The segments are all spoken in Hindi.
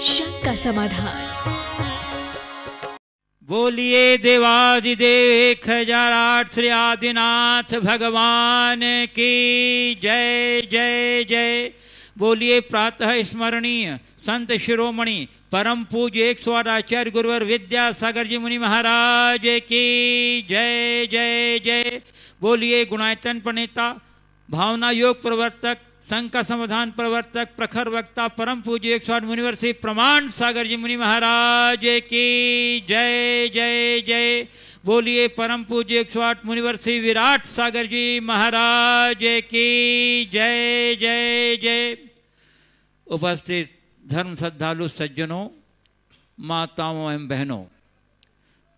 शंका समाधान। बोलिए देवादिदेव 1008 श्री आदिनाथ भगवान की जय जय जय। बोलिए प्रातः स्मरणीय संत शिरोमणि परम पूज्य 108 आचार्य गुरुवर विद्यासागर जी मुनि महाराज की जय जय जय। बोलिए गुणायतन प्रणेता भावना योग प्रवर्तक शंका समाधान प्रवर्तक प्रखर वक्ता परम पूज्य 108 मुनिवर श्री प्रमाण सागर जी मुनि महाराज की जय जय जय। बोलिए परम पूज्य 108 मुनिवर श्री विराट सागर जी महाराज की जय जय जय। उपस्थित धर्म श्रद्धालु सज्जनों, माताओं एवं बहनों,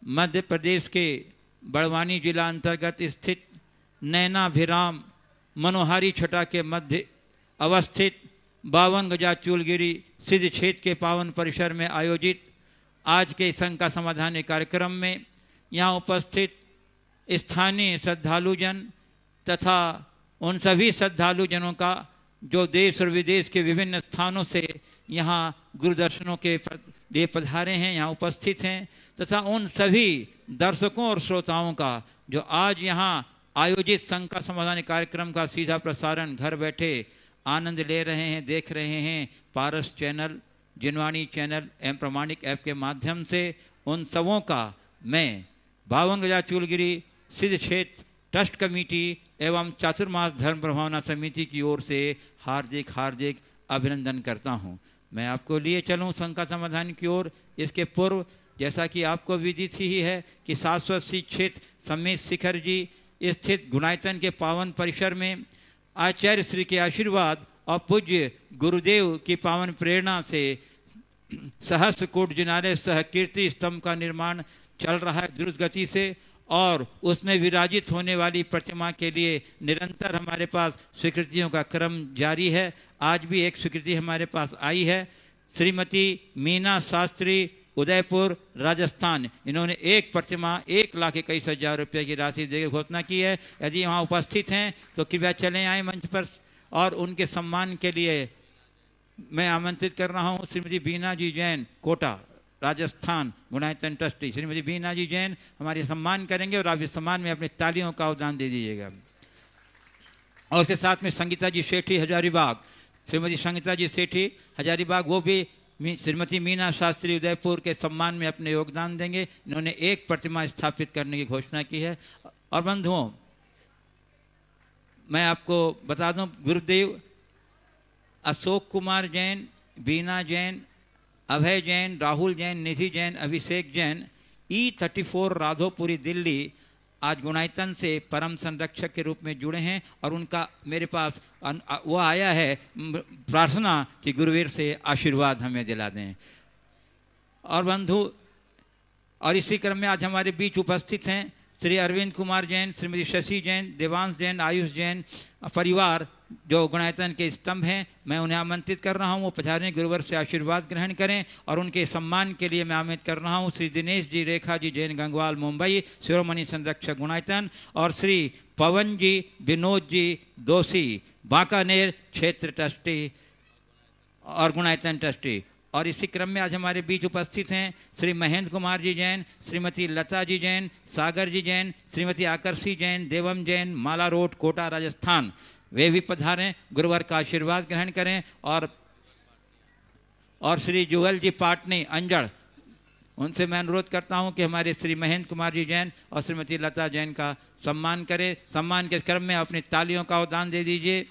मध्य प्रदेश के बड़वानी जिला अंतर्गत स्थित नैनाभिराम मनोहारी छटा के मध्य अवस्थित 52 गजा चूलगिरी सिद्ध क्षेत्र के पावन परिसर में आयोजित आज के शंका समाधान कार्यक्रम में यहाँ उपस्थित स्थानीय श्रद्धालुजन तथा उन सभी श्रद्धालुजनों का जो देश और विदेश के विभिन्न स्थानों से यहाँ गुरुदर्शनों के लिए पधारे हैं, यहाँ उपस्थित हैं, तथा उन सभी दर्शकों और श्रोताओं का जो आज यहाँ आयोजित शंका समाधान कार्यक्रम का सीधा प्रसारण घर बैठे आनंद ले रहे हैं, देख रहे हैं पारस चैनल, जिनवाणी चैनल एवं प्रमाणिक ऐप के माध्यम से। उन सबों का मैं 52 गजा चूलगिरी सिद्ध क्षेत्र ट्रस्ट कमेटी एवं चातुर्मास धर्म प्रभावना समिति की ओर से हार्दिक हार्दिक अभिनंदन करता हूं। मैं आपको लिए चलूं शंका समाधान की ओर। इसके पूर्व जैसा कि आपको विदित ही है कि शाश्वत श्री क्षेत्र समेत शिखर जी स्थित गुणायतन के पावन परिसर में आचार्य श्री के आशीर्वाद और पूज्य गुरुदेव की पावन प्रेरणा से सहस्त्र कोट जिनारे सह कीर्ति स्तंभ का निर्माण चल रहा है द्रुत गति से, और उसमें विराजित होने वाली प्रतिमा के लिए निरंतर हमारे पास स्वीकृतियों का क्रम जारी है। आज भी एक स्वीकृति हमारे पास आई है। श्रीमती मीना शास्त्री उदयपुर राजस्थान, इन्होंने एक प्रतिमा 1,21,000 रुपये की राशि देकर घोषणा की है। यदि वहाँ उपस्थित हैं तो कृपया चले आए मंच पर, और उनके सम्मान के लिए मैं आमंत्रित कर रहा हूँ श्रीमती बीना जी जैन कोटा राजस्थान गुणायतन ट्रस्टी। श्रीमती बीना जी जैन हमारे सम्मान करेंगे और आप इस सम्मान में अपनी तालियों का अवदान दे दीजिएगा। और उसके साथ में संगीता जी सेठी हजारीबाग, श्रीमती संगीता जी सेठी हजारीबाग, वो भी श्रीमती मीना शास्त्री उदयपुर के सम्मान में अपने योगदान देंगे। इन्होंने एक प्रतिमा स्थापित करने की घोषणा की है। और बंधुओं, मैं आपको बता दूं, गुरुदेव अशोक कुमार जैन, बीना जैन, अभय जैन, राहुल जैन, निधि जैन, अभिषेक जैन, E34 राधोपुरी दिल्ली आज गुणायतन से परम संरक्षक के रूप में जुड़े हैं, और उनका मेरे पास वो आया है प्रार्थना कि गुरुवीर से आशीर्वाद हमें दिला दें। और बंधु, और इसी क्रम में आज हमारे बीच उपस्थित हैं श्री अरविंद कुमार जैन, श्रीमती शशि जैन, देवांश जैन, आयुष जैन परिवार जो गुणायतन के स्तंभ हैं। मैं उन्हें आमंत्रित कर रहा हूं, वो पधारें, गुरुवर से आशीर्वाद ग्रहण करें। और उनके सम्मान के लिए मैं आमंत्रित कर रहा हूं श्री दिनेश जी रेखा जी जैन गंगवाल मुंबई शिरोमणि संरक्षक गुणायतन, और श्री पवन जी विनोद जी दोषी बांकानेर क्षेत्र ट्रस्टी और गुणायतन ट्रस्टी। और इसी क्रम में आज हमारे बीच उपस्थित हैं श्री महेंद्र कुमार जी जैन, श्रीमती लता जी जैन, सागर जी जैन, श्रीमती आकर्षी जैन, देवम जैन, माला रोड कोटा राजस्थान। वे भी पधारें, गुरुवर का आशीर्वाद ग्रहण करें। और श्री जुगल जी पाटनी अंजड़, उनसे मैं अनुरोध करता हूं कि हमारे श्री महेंद्र कुमार जी जैन और श्रीमती लता जैन का सम्मान करें। सम्मान के क्रम में अपनी तालियों का अवदान दे दीजिए।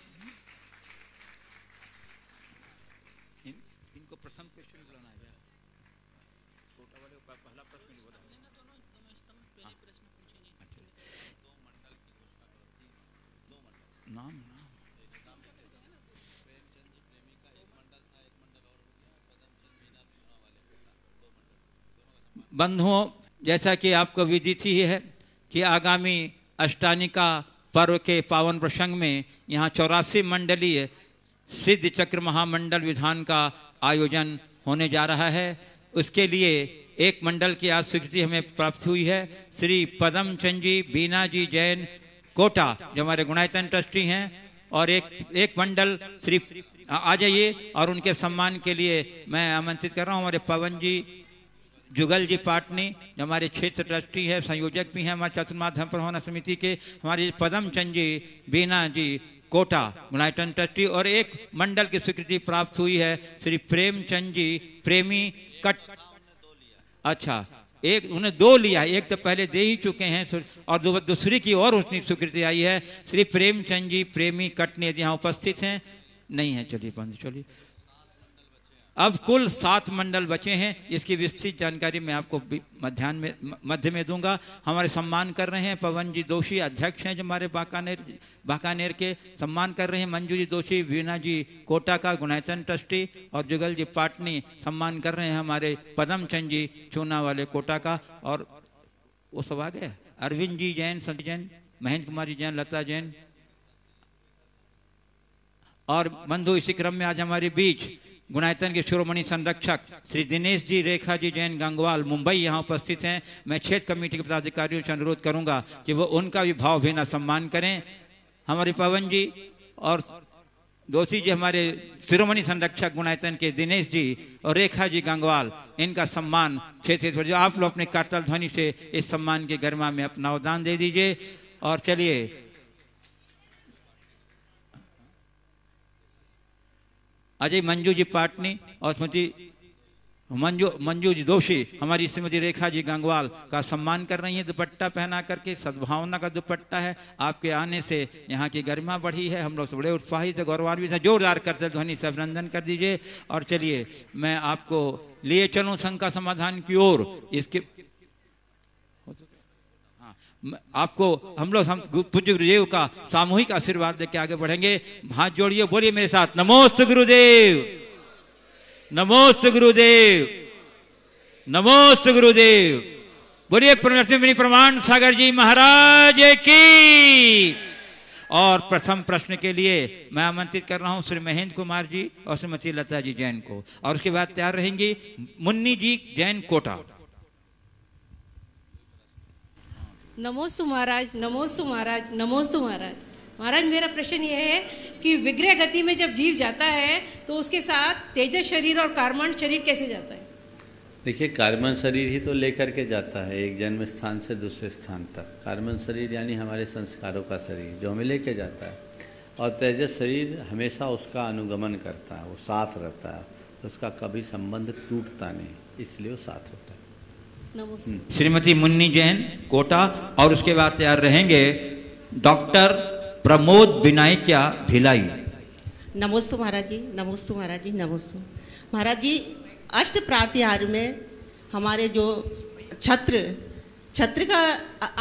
बंधुओं, जैसा कि आपको विदित ही है कि आगामी अष्टानिका पर्व के पावन प्रसंग में यहाँ 84 मंडलीय सिद्ध चक्र महामंडल विधान का आयोजन होने जा रहा है। उसके लिए एक मंडल की आज स्वीकृति हमें प्राप्त हुई है। श्री पदम चंद जी, बीना जी जैन कोटा जो हमारे गुणायतन ट्रस्टी हैं, और एक मंडल श्री आ जाइए। और उनके सम्मान के लिए मैं आमंत्रित कर रहा हूँ हमारे पवन जी जुगल जी पाटनी, जो हमारे क्षेत्र ट्रस्टी है, संयोजक भी हैं हमारे चतुर्मास धर्म प्रबंधन समिति के, हमारे पदम चंद जी बीना जी कोटा गुणायतन ट्रस्टी, और एक मंडल की स्वीकृति प्राप्त हुई है श्री प्रेमचंद जी प्रेमी कट। अच्छा, एक उन्हें 2 लिया, एक तो पहले दे ही चुके हैं और दूसरी की और उसकी स्वीकृति आई है श्री प्रेमचंद जी प्रेमी कटने, यहाँ उपस्थित हैं नहीं है। चलिए बंद, चलिए। अब कुल 7 मंडल बचे हैं, इसकी विस्तृत जानकारी मैं आपको मध्य में दूंगा। हमारे सम्मान कर रहे हैं पवन जी दोषी, अध्यक्ष हैं जो हमारे बाकानेर के, सम्मान कर रहे हैं मंजू जी दोषी, वीणा जी कोटा का गुणायतन ट्रस्टी, और जुगल जी पाटनी सम्मान कर रहे हैं हमारे पदम चंद जी चूना वाले कोटा का। और वो सब आ गए, अरविंद जी जैन, संत जैन, महेंद्र कुमारी जैन, लता जैन, और बंधु इसी क्रम में आज हमारे बीच गुणायतन के शिरोमणि संरक्षक श्री दिनेश जी रेखा जी जैन गंगवाल मुंबई यहाँ उपस्थित हैं। मैं क्षेत्र कमेटी के पदाधिकारियों से अनुरोध करूंगा कि वो उनका भी भावभीना सम्मान करें। हमारे पवन जी और दोषी जी हमारे शिरोमणि संरक्षक गुणायतन के दिनेश जी और रेखा जी गंगवाल, इनका सम्मान क्षेत्र जो आप लोग अपने करताल ध्वनि से इस सम्मान की गरिमा में अपना अवदान दे दीजिए। और चलिए अजय मंजू जी पाटनी और श्रीमती मंजू जी दोषी हमारी श्रीमती रेखा जी गंगवाल का सम्मान कर रही हैं दुपट्टा पहना करके। सद्भावना का दुपट्टा है, आपके आने से यहाँ की गरिमा बढ़ी है, हम लोग बड़े उत्साहित से गौरवान्वित हैं। जोरदार करते ध्वनि से अभिनंदन कर दीजिए। और चलिए मैं आपको लिए चलूं संघ का समाधान की ओर। इसके आपको हम लोग पूज्य गुरुदेव का सामूहिक आशीर्वाद देके आगे बढ़ेंगे। हाथ जोड़िए, बोलिए मेरे साथ, नमोस्तु गुरुदेव, नमोस्तु गुरुदेव, नमोस्तु गुरुदेव। बोलिए प्रणति प्रमाण सागर जी महाराज की। और प्रथम प्रश्न के लिए मैं आमंत्रित कर रहा हूं श्री महेंद्र कुमार जी और श्रीमती लता जी जैन को, और उसके बाद तैयार रहेंगी मुन्नी जी जैन कोटा। नमोस्तु महाराज, नमोस्तु महाराज, नमोस्तु महाराज। महाराज मेरा प्रश्न यह है कि विग्रह गति में जब जीव जाता है तो उसके साथ तेजस शरीर और कार्मण शरीर कैसे जाता है? देखिए, कार्मण शरीर ही तो लेकर के जाता है एक जन्म स्थान से दूसरे स्थान तक। कार्मण शरीर यानी हमारे संस्कारों का शरीर जो हमें लेके जाता है, और तेजस शरीर हमेशा उसका अनुगमन करता है, वो साथ रहता है, उसका कभी संबंध टूटता नहीं, इसलिए वो साथ होता है। श्रीमती मुन्नी जैन कोटा, और उसके बाद तैयार रहेंगे डॉक्टर प्रमोद विनायकिया भिलाई। नमोस्तु महाराज जी, नमोस्तु महाराज जी, नमोस्तु महाराज जी। अष्ट प्रातिहार्य में हमारे जो छत्र का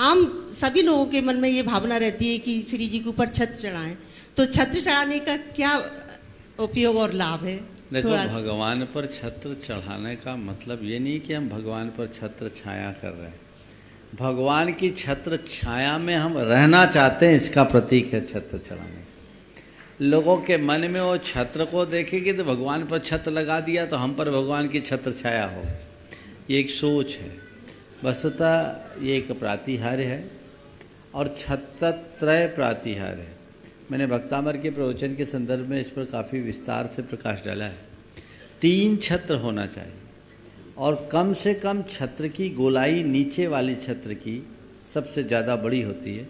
आम सभी लोगों के मन में ये भावना रहती है कि श्री जी के ऊपर छत्र चढ़ाएं, तो छत्र चढ़ाने का क्या उपयोग और लाभ है? देखो, भगवान पर छत्र चढ़ाने का मतलब ये नहीं कि हम भगवान पर छत्र छाया कर रहे हैं। भगवान की छत्र छाया में हम रहना चाहते हैं, इसका प्रतीक है छत्र चढ़ाने। लोगों के मन में वो छत्र को देखेंगे तो भगवान पर छत्र लगा दिया तो हम पर भगवान की छत्र छाया हो, ये एक सोच है। वस्तुतः ये एक प्रातिहार्य है और छत्रत्रय प्रातिहार्य है। मैंने भक्तामर के प्रवचन के संदर्भ में इस पर काफ़ी विस्तार से प्रकाश डाला है। 3 छत्र होना चाहिए, और कम से कम छत्र की गोलाई नीचे वाली छत्र की सबसे ज़्यादा बड़ी होती है,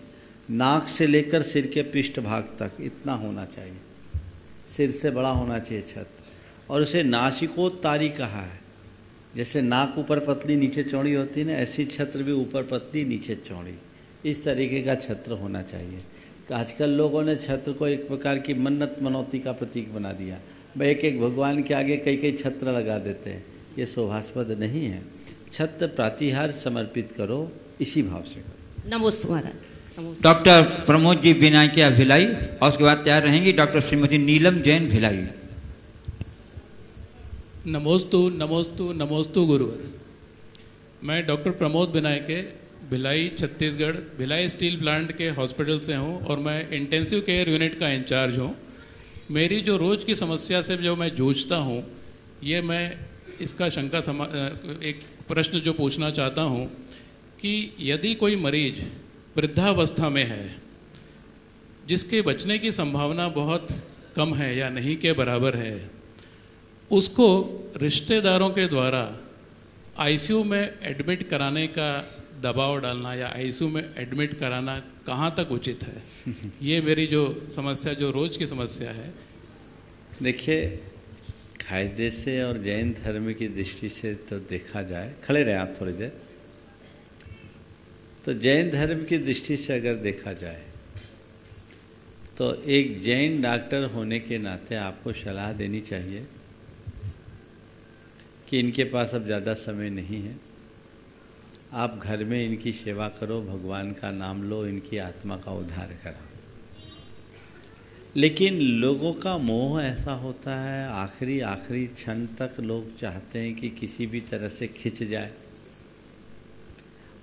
नाक से लेकर सिर के पृष्ठ भाग तक इतना होना चाहिए, सिर से बड़ा होना चाहिए छत्र। और उसे नासिकोत्तारी कहा है। जैसे नाक ऊपर पतली नीचे चौड़ी होती है ना, ऐसी छत्र भी ऊपर पतली नीचे चौड़ी, इस तरीके का छत्र होना चाहिए। आजकल लोगों ने छत्र को एक प्रकार की मन्नत मनौती का प्रतीक बना दिया। भाई एक एक भगवान के आगे कई कई छत्र लगा देते हैं, ये शोभास्पद नहीं है। छत्र प्रातिहार्य समर्पित करो, इसी भाव से करो। नमोस्तु महाराज। डॉक्टर प्रमोद जी विनायकिया भिलाई, और उसके बाद तैयार रहेंगी डॉक्टर श्रीमती नीलम जैन भिलाई। नमोस्तु नमोस्तु नमोस्तु गुरुवर। मैं doctor Pramod Vinayake Bhilai Chhattisgarh Bhilai steel plant के हॉस्पिटल से हूँ, और मैं इंटेंसिव केयर यूनिट का इंचार्ज हूँ। मेरी जो रोज़ की समस्या से जो मैं जूझता हूँ, ये मैं इसका एक प्रश्न जो पूछना चाहता हूँ कि यदि कोई मरीज वृद्धावस्था में है जिसके बचने की संभावना बहुत कम है या नहीं के बराबर है, उसको रिश्तेदारों के द्वारा आईसीयू में एडमिट कराने का दबाव डालना या आईसीयू में एडमिट कराना कहाँ तक उचित है? ये मेरी जो समस्या, जो रोज की समस्या है। देखिए, कायदे से और जैन धर्म की दृष्टि से तो देखा जाए, खड़े रहे आप थोड़ी देर, तो जैन धर्म की दृष्टि से अगर देखा जाए तो एक जैन डॉक्टर होने के नाते आपको सलाह देनी चाहिए कि इनके पास अब ज़्यादा समय नहीं है, आप घर में इनकी सेवा करो, भगवान का नाम लो, इनकी आत्मा का उद्धार करो। लेकिन लोगों का मोह ऐसा होता है, आखिरी क्षण तक लोग चाहते हैं कि किसी भी तरह से खिंच जाए,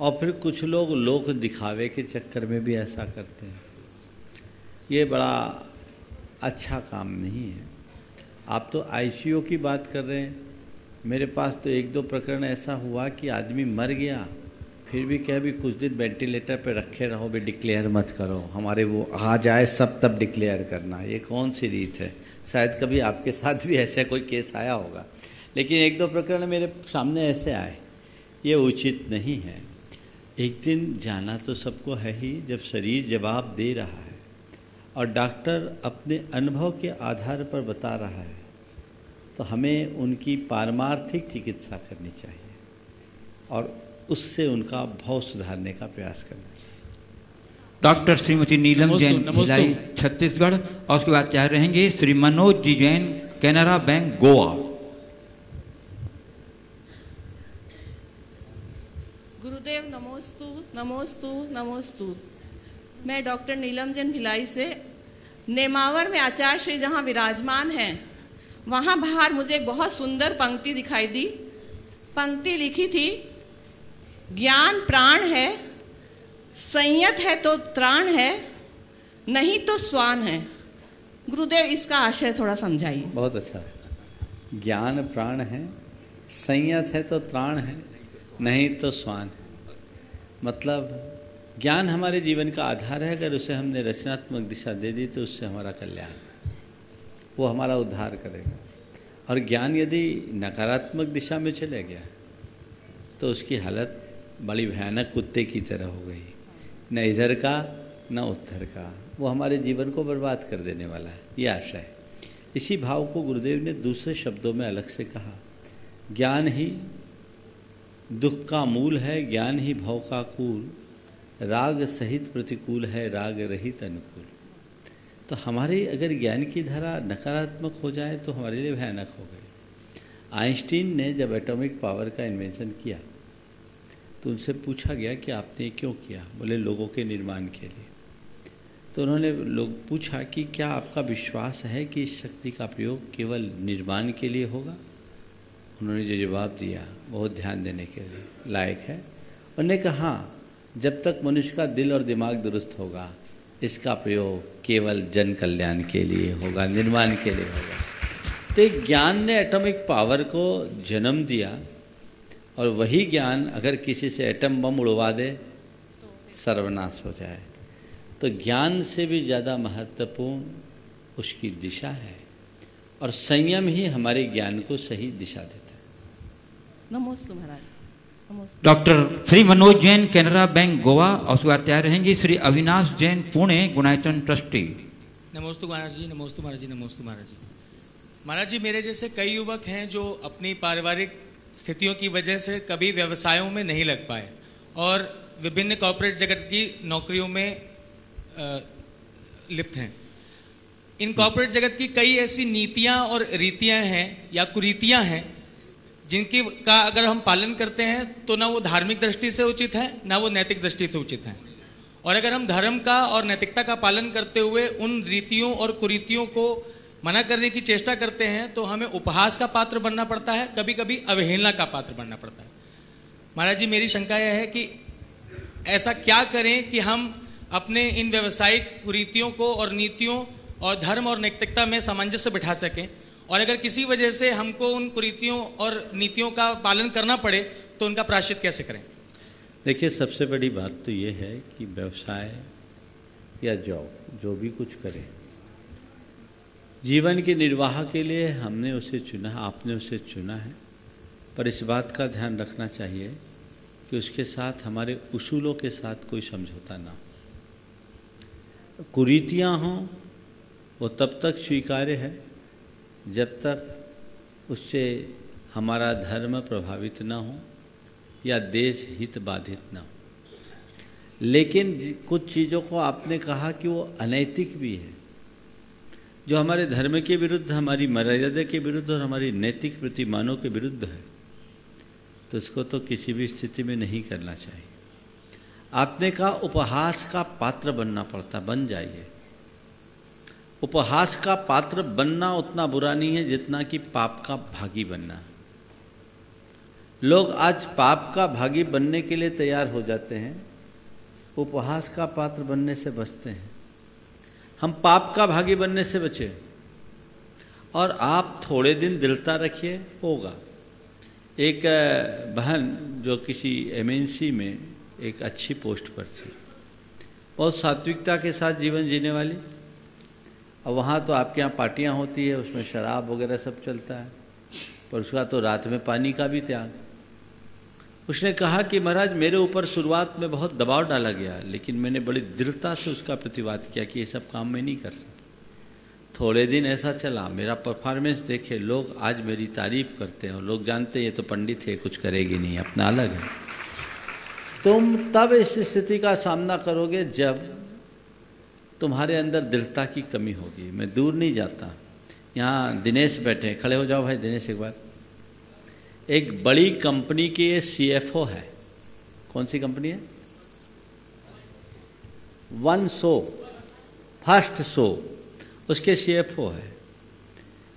और फिर कुछ लोग दिखावे के चक्कर में भी ऐसा करते हैं। ये बड़ा अच्छा काम नहीं है। आप तो आईसीयू की बात कर रहे हैं, मेरे पास तो 1-2 प्रकरण ऐसा हुआ कि आदमी मर गया, फिर भी क्या भी कुछ दिन वेंटिलेटर पे रखे रहो, भी डिक्लेयर मत करो, हमारे वो आ जाए सब तब डिक्लेयर करना। ये कौन सी रीत है? शायद कभी आपके साथ भी ऐसा कोई केस आया होगा, लेकिन 1-2 प्रकरण मेरे सामने ऐसे आए। ये उचित नहीं है। एक दिन जाना तो सबको है ही, जब शरीर जवाब दे रहा है और डॉक्टर अपने अनुभव के आधार पर बता रहा है, तो हमें उनकी पारमार्थिक चिकित्सा करनी चाहिए और उससे उनका भाव सुधारने का प्रयास करना चाहिए। डॉक्टर श्रीमती नीलम जैन, भिलाई, छत्तीसगढ़, और उसके बाद चाह रहेंगे श्री मनोज जी जैन, कैनरा बैंक, गोवा। गुरुदेव नमोस्तु नमोस्तु नमोस्तु। मैं डॉक्टर नीलम जैन भिलाई से, नेमावर में आचार्य श्री जहाँ विराजमान हैं, वहाँ बाहर मुझे एक बहुत सुंदर पंक्ति दिखाई दी। पंक्ति लिखी थी, ज्ञान प्राण है, संयत है तो त्राण है, नहीं तो स्वान है। गुरुदेव, इसका आशय थोड़ा समझाइए। बहुत अच्छा है। ज्ञान प्राण है, संयत है तो त्राण है, नहीं तो स्वान है। मतलब ज्ञान हमारे जीवन का आधार है, अगर उसे हमने रचनात्मक दिशा दे दी तो उससे हमारा कल्याण, वो हमारा उद्धार करेगा। और ज्ञान यदि नकारात्मक दिशा में चले गया तो उसकी हालत बड़ी भयानक कुत्ते की तरह हो गई, न इधर का न उधर का, वो हमारे जीवन को बर्बाद कर देने वाला है। ये आशा है। इसी भाव को गुरुदेव ने दूसरे शब्दों में अलग से कहा, ज्ञान ही दुख का मूल है, ज्ञान ही भव का कूल, राग सहित प्रतिकूल है, राग रहित अनुकूल। तो हमारे अगर ज्ञान की धारा नकारात्मक हो जाए तो हमारे लिए भयानक हो गई। आइंस्टीन ने जब एटॉमिक पावर का इन्वेंशन किया तो उनसे पूछा गया कि आपने ये क्यों किया? बोले लोगों के निर्माण के लिए। तो उन्होंने पूछा कि क्या आपका विश्वास है कि इस शक्ति का प्रयोग केवल निर्माण के लिए होगा? उन्होंने जो जवाब दिया बहुत ध्यान देने के लिए लायक है। उन्होंने कहा, हाँ, जब तक मनुष्य का दिल और दिमाग दुरुस्त होगा, इसका प्रयोग केवल जन कल्याण के लिए होगा, निर्माण के लिए होगा। तो एक ज्ञान ने एटॉमिक पावर को जन्म दिया, और वही ज्ञान अगर किसी से एटम बम उड़वा दे, सर्वनाश हो जाए। तो ज्ञान से भी ज़्यादा महत्वपूर्ण उसकी दिशा है, और संयम ही हमारे ज्ञान को सही दिशा देता है। नमोस्तु महाराज। डॉक्टर श्री मनोज जैन, कैनरा बैंक, गोवा, और उसके बाद तैयार रहेंगे श्री अविनाश जैन, पुणे, गुणायतन ट्रस्टी। नमोस्तु महाराज जी, नमोस्तु महाराज जी, नमोस्तु महाराज जी। महाराज जी, मेरे जैसे कई युवक हैं जो अपनी पारिवारिक स्थितियों की वजह से कभी व्यवसायों में नहीं लग पाए और विभिन्न कॉर्पोरेट जगत की नौकरियों में लिप्त हैं। इन कॉर्पोरेट जगत की कई ऐसी नीतियां और रीतियां हैं या कुरीतियां हैं जिनकी का अगर हम पालन करते हैं तो ना वो धार्मिक दृष्टि से उचित है, ना वो नैतिक दृष्टि से उचित है। और अगर हम धर्म का और नैतिकता का पालन करते हुए उन रीतियों और कुरीतियों को मना करने की चेष्टा करते हैं तो हमें उपहास का पात्र बनना पड़ता है, कभी कभी अवहेलना का पात्र बनना पड़ता है। महाराज जी, मेरी शंका यह है कि ऐसा क्या करें कि हम अपने इन व्यावसायिक कुरीतियों को और नीतियों और धर्म और नैतिकता में सामंजस्य बिठा सकें, और अगर किसी वजह से हमको उन कुरीतियों और नीतियों का पालन करना पड़े तो उनका प्रायश्चित कैसे करें? देखिए, सबसे बड़ी बात तो ये है कि व्यवसाय या जॉब जो भी कुछ करें जीवन के निर्वाह के लिए हमने उसे चुना, आपने उसे चुना है, पर इस बात का ध्यान रखना चाहिए कि उसके साथ हमारे उसूलों के साथ कोई समझौता ना हो। कुरीतियाँ हों वो तब तक स्वीकार्य है जब तक उससे हमारा धर्म प्रभावित ना हो या देश हित बाधित ना हो। लेकिन कुछ चीज़ों को आपने कहा कि वो अनैतिक भी है, जो हमारे धर्म के विरुद्ध, हमारी मर्यादा के विरुद्ध और हमारी नैतिक प्रतिमानों के विरुद्ध है, तो उसको तो किसी भी स्थिति में नहीं करना चाहिए। आपने कहा उपहास का पात्र बनना पड़ता, बन जाइए। उपहास का पात्र बनना उतना बुरा नहीं है जितना कि पाप का भागी बनना। लोग आज पाप का भागी बनने के लिए तैयार हो जाते हैं, उपहास का पात्र बनने से बचते हैं। हम पाप का भागी बनने से बचे और आप थोड़े दिन दृढ़ता रखिए, होगा। एक बहन जो किसी एमएनसी में एक अच्छी पोस्ट पर थी, बहुत सात्विकता के साथ जीवन जीने वाली, और वहाँ तो आपके यहाँ पार्टियाँ होती है, उसमें शराब वगैरह सब चलता है, पर उसका तो रात में पानी का भी त्याग। उसने कहा कि महाराज मेरे ऊपर शुरुआत में बहुत दबाव डाला गया, लेकिन मैंने बड़ी दृढ़ता से उसका प्रतिवाद किया कि ये सब काम मैं नहीं कर सकता। थोड़े दिन ऐसा चला, मेरा परफॉर्मेंस देखे लोग, आज मेरी तारीफ करते हैं और लोग जानते हैं ये तो पंडित है, कुछ करेगी नहीं, अपना अलग है। तुम तब इस स्थिति का सामना करोगे जब तुम्हारे अंदर दृढ़ता की कमी होगी। मैं दूर नहीं जाता, यहाँ दिनेश बैठे, खड़े हो जाओ भाई दिनेश एक बार। एक बड़ी कंपनी के CFO है, कौन सी कंपनी है? फर्स्ट शो उसके CFO है,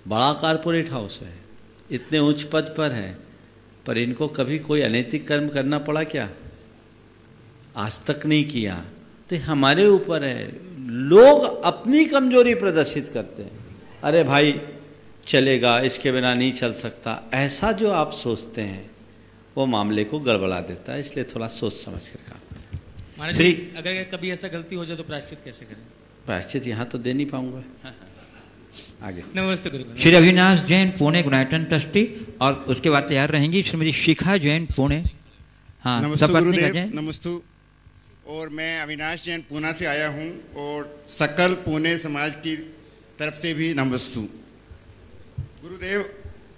बड़ा कारपोरेट हाउस है, इतने उच्च पद पर है, पर इनको कभी कोई अनैतिक कर्म करना पड़ा क्या? आज तक नहीं किया। तो हमारे ऊपर है, लोग अपनी कमजोरी प्रदर्शित करते हैं, अरे भाई चलेगा, इसके बिना नहीं चल सकता, ऐसा जो आप सोचते हैं वो मामले को गड़बड़ा देता है। इसलिए थोड़ा सोच समझ कर काम करें। महाराज जी, अगर कभी ऐसा गलती हो जाए तो प्रायश्चित कैसे करें? प्रायश्चित यहाँ तो दे नहीं पाऊंगा। आगे। नमस्ते गुरु। श्री अविनाश जैन पुणे गुनायटन ट्रस्टी, और उसके बाद तैयार रहेंगी श्रीमती शिखा जैन पुणे। हाँ, नमस्ते गुरुदेव, नमस्तु। और मैं अविनाश जैन पूना से आया हूँ और सकल पुणे समाज की तरफ से भी नमस्तु। गुरुदेव,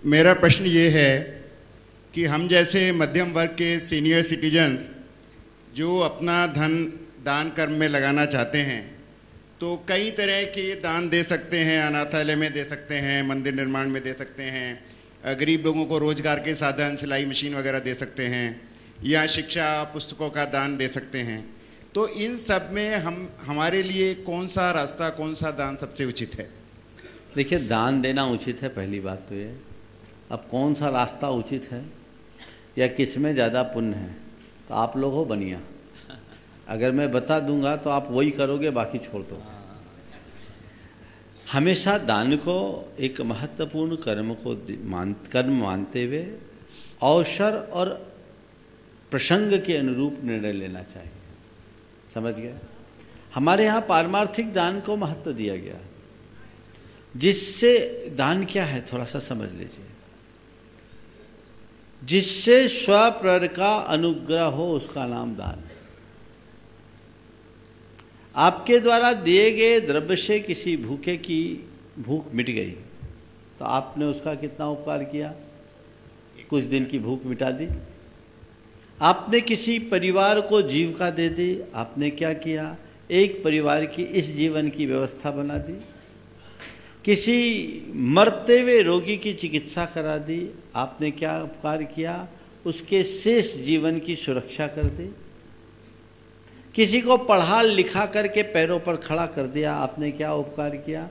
मेरा प्रश्न ये है कि हम जैसे मध्यम वर्ग के सीनियर सिटीजन्स जो अपना धन दान कर्म में लगाना चाहते हैं, तो कई तरह के दान दे सकते हैं, अनाथालय में दे सकते हैं, मंदिर निर्माण में दे सकते हैं, गरीब लोगों को रोजगार के साधन, सिलाई मशीन वगैरह दे सकते हैं, या शिक्षा पुस्तकों का दान दे सकते हैं। तो इन सब में हमारे लिए कौन सा रास्ता, कौन सा दान सबसे उचित है? देखिए, दान देना उचित है, पहली बात तो ये। अब कौन सा रास्ता उचित है या किस में ज़्यादा पुण्य है, तो आप लोग हो बनिया। अगर मैं बता दूंगा तो आप वही करोगे, बाकी छोड़ दो। हमेशा दान को एक महत्वपूर्ण कर्म मानते हुए अवसर और प्रसंग के अनुरूप निर्णय लेना चाहिए। समझ गए? हमारे यहाँ पारमार्थिक दान को महत्व दिया गया, जिससे दान क्या है थोड़ा सा समझ लीजिए। जिससे स्वप्र का अनुग्रह हो उसका नाम दान है। आपके द्वारा दिए गए द्रव्य से किसी भूखे की भूख मिट गई तो आपने उसका कितना उपकार किया? कुछ दिन की भूख मिटा दी। आपने किसी परिवार को जीविका दे दी, आपने क्या किया? एक परिवार की इस जीवन की व्यवस्था बना दी। किसी मरते हुए रोगी की चिकित्सा करा दी, आपने क्या उपकार किया? उसके शेष जीवन की सुरक्षा कर दी। किसी को पढ़ा लिखा करके पैरों पर खड़ा कर दिया, आपने क्या उपकार किया?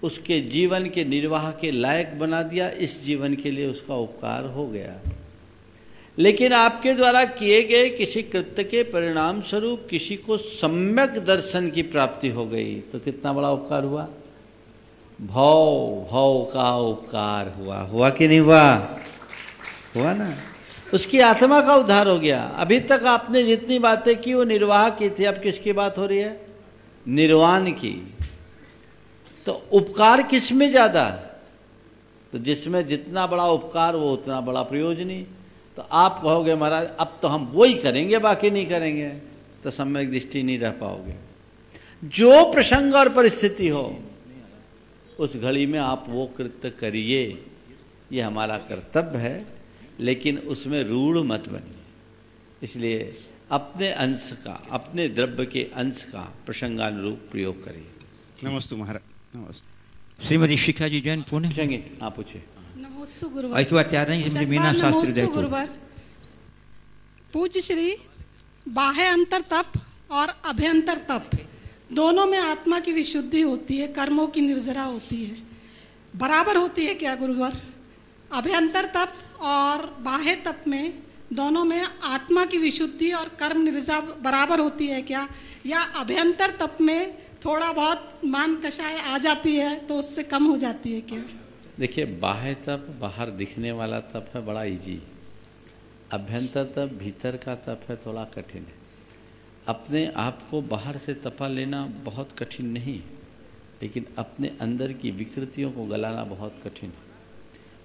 उसके जीवन के निर्वाह के लायक बना दिया। इस जीवन के लिए उसका उपकार हो गया। लेकिन आपके द्वारा किए गए किसी कृत्य के परिणाम स्वरूप किसी को सम्यक दर्शन की प्राप्ति हो गई तो कितना बड़ा उपकार हुआ? भव का उपकार हुआ कि नहीं हुआ? हुआ ना। उसकी आत्मा का उद्धार हो गया। अभी तक आपने जितनी बातें की वो निर्वाह की थी, अब किसकी बात हो रही है? निर्वाण की। तो उपकार किस में ज़्यादा? तो जिसमें जितना बड़ा उपकार वो उतना बड़ा प्रयोजनी। तो आप कहोगे महाराज अब तो हम वो ही करेंगे बाकी नहीं करेंगे, तो सम्यक दृष्टि नहीं रह पाओगे। जो प्रसंग और परिस्थिति हो उस घड़ी में आप वो कृत्य करिए, ये हमारा कर्तव्य है, लेकिन उसमें रूढ़ मत बनिए। इसलिए अपने अंश का, अपने द्रव्य के अंश का प्रसंगानुरूप प्रयोग करिए। नमस्ते महाराज। नमस्ते। श्रीमती शिखा जी जैन पुणे पूछेंगे, आप पूछे। नमोस्तु गुरुवार। ऐसी बात तैयार नहीं, श्रीमती मीना शास्त्री नमोस्तु जयपुर। गुरुवार। पूज्य श्री, बाह्य अंतर तप और अभ्यंतर तप दोनों में आत्मा की विशुद्धि होती है, कर्मों की निर्जरा होती है, बराबर होती है क्या गुरुवार? अभ्यंतर तप और बाह्य तप में दोनों में आत्मा की विशुद्धि और कर्म निर्जरा बराबर होती है क्या, या अभ्यंतर तप में थोड़ा बहुत मान कषाय आ जाती है तो उससे कम हो जाती है क्या? देखिए, बाह्य तप बाहर दिखने वाला तप है, बड़ा इजी। अभ्यंतर तप भीतर का तप है, थोड़ा कठिन है। अपने आप को बाहर से तपा लेना बहुत कठिन नहीं, लेकिन अपने अंदर की विकृतियों को गलाना बहुत कठिन है।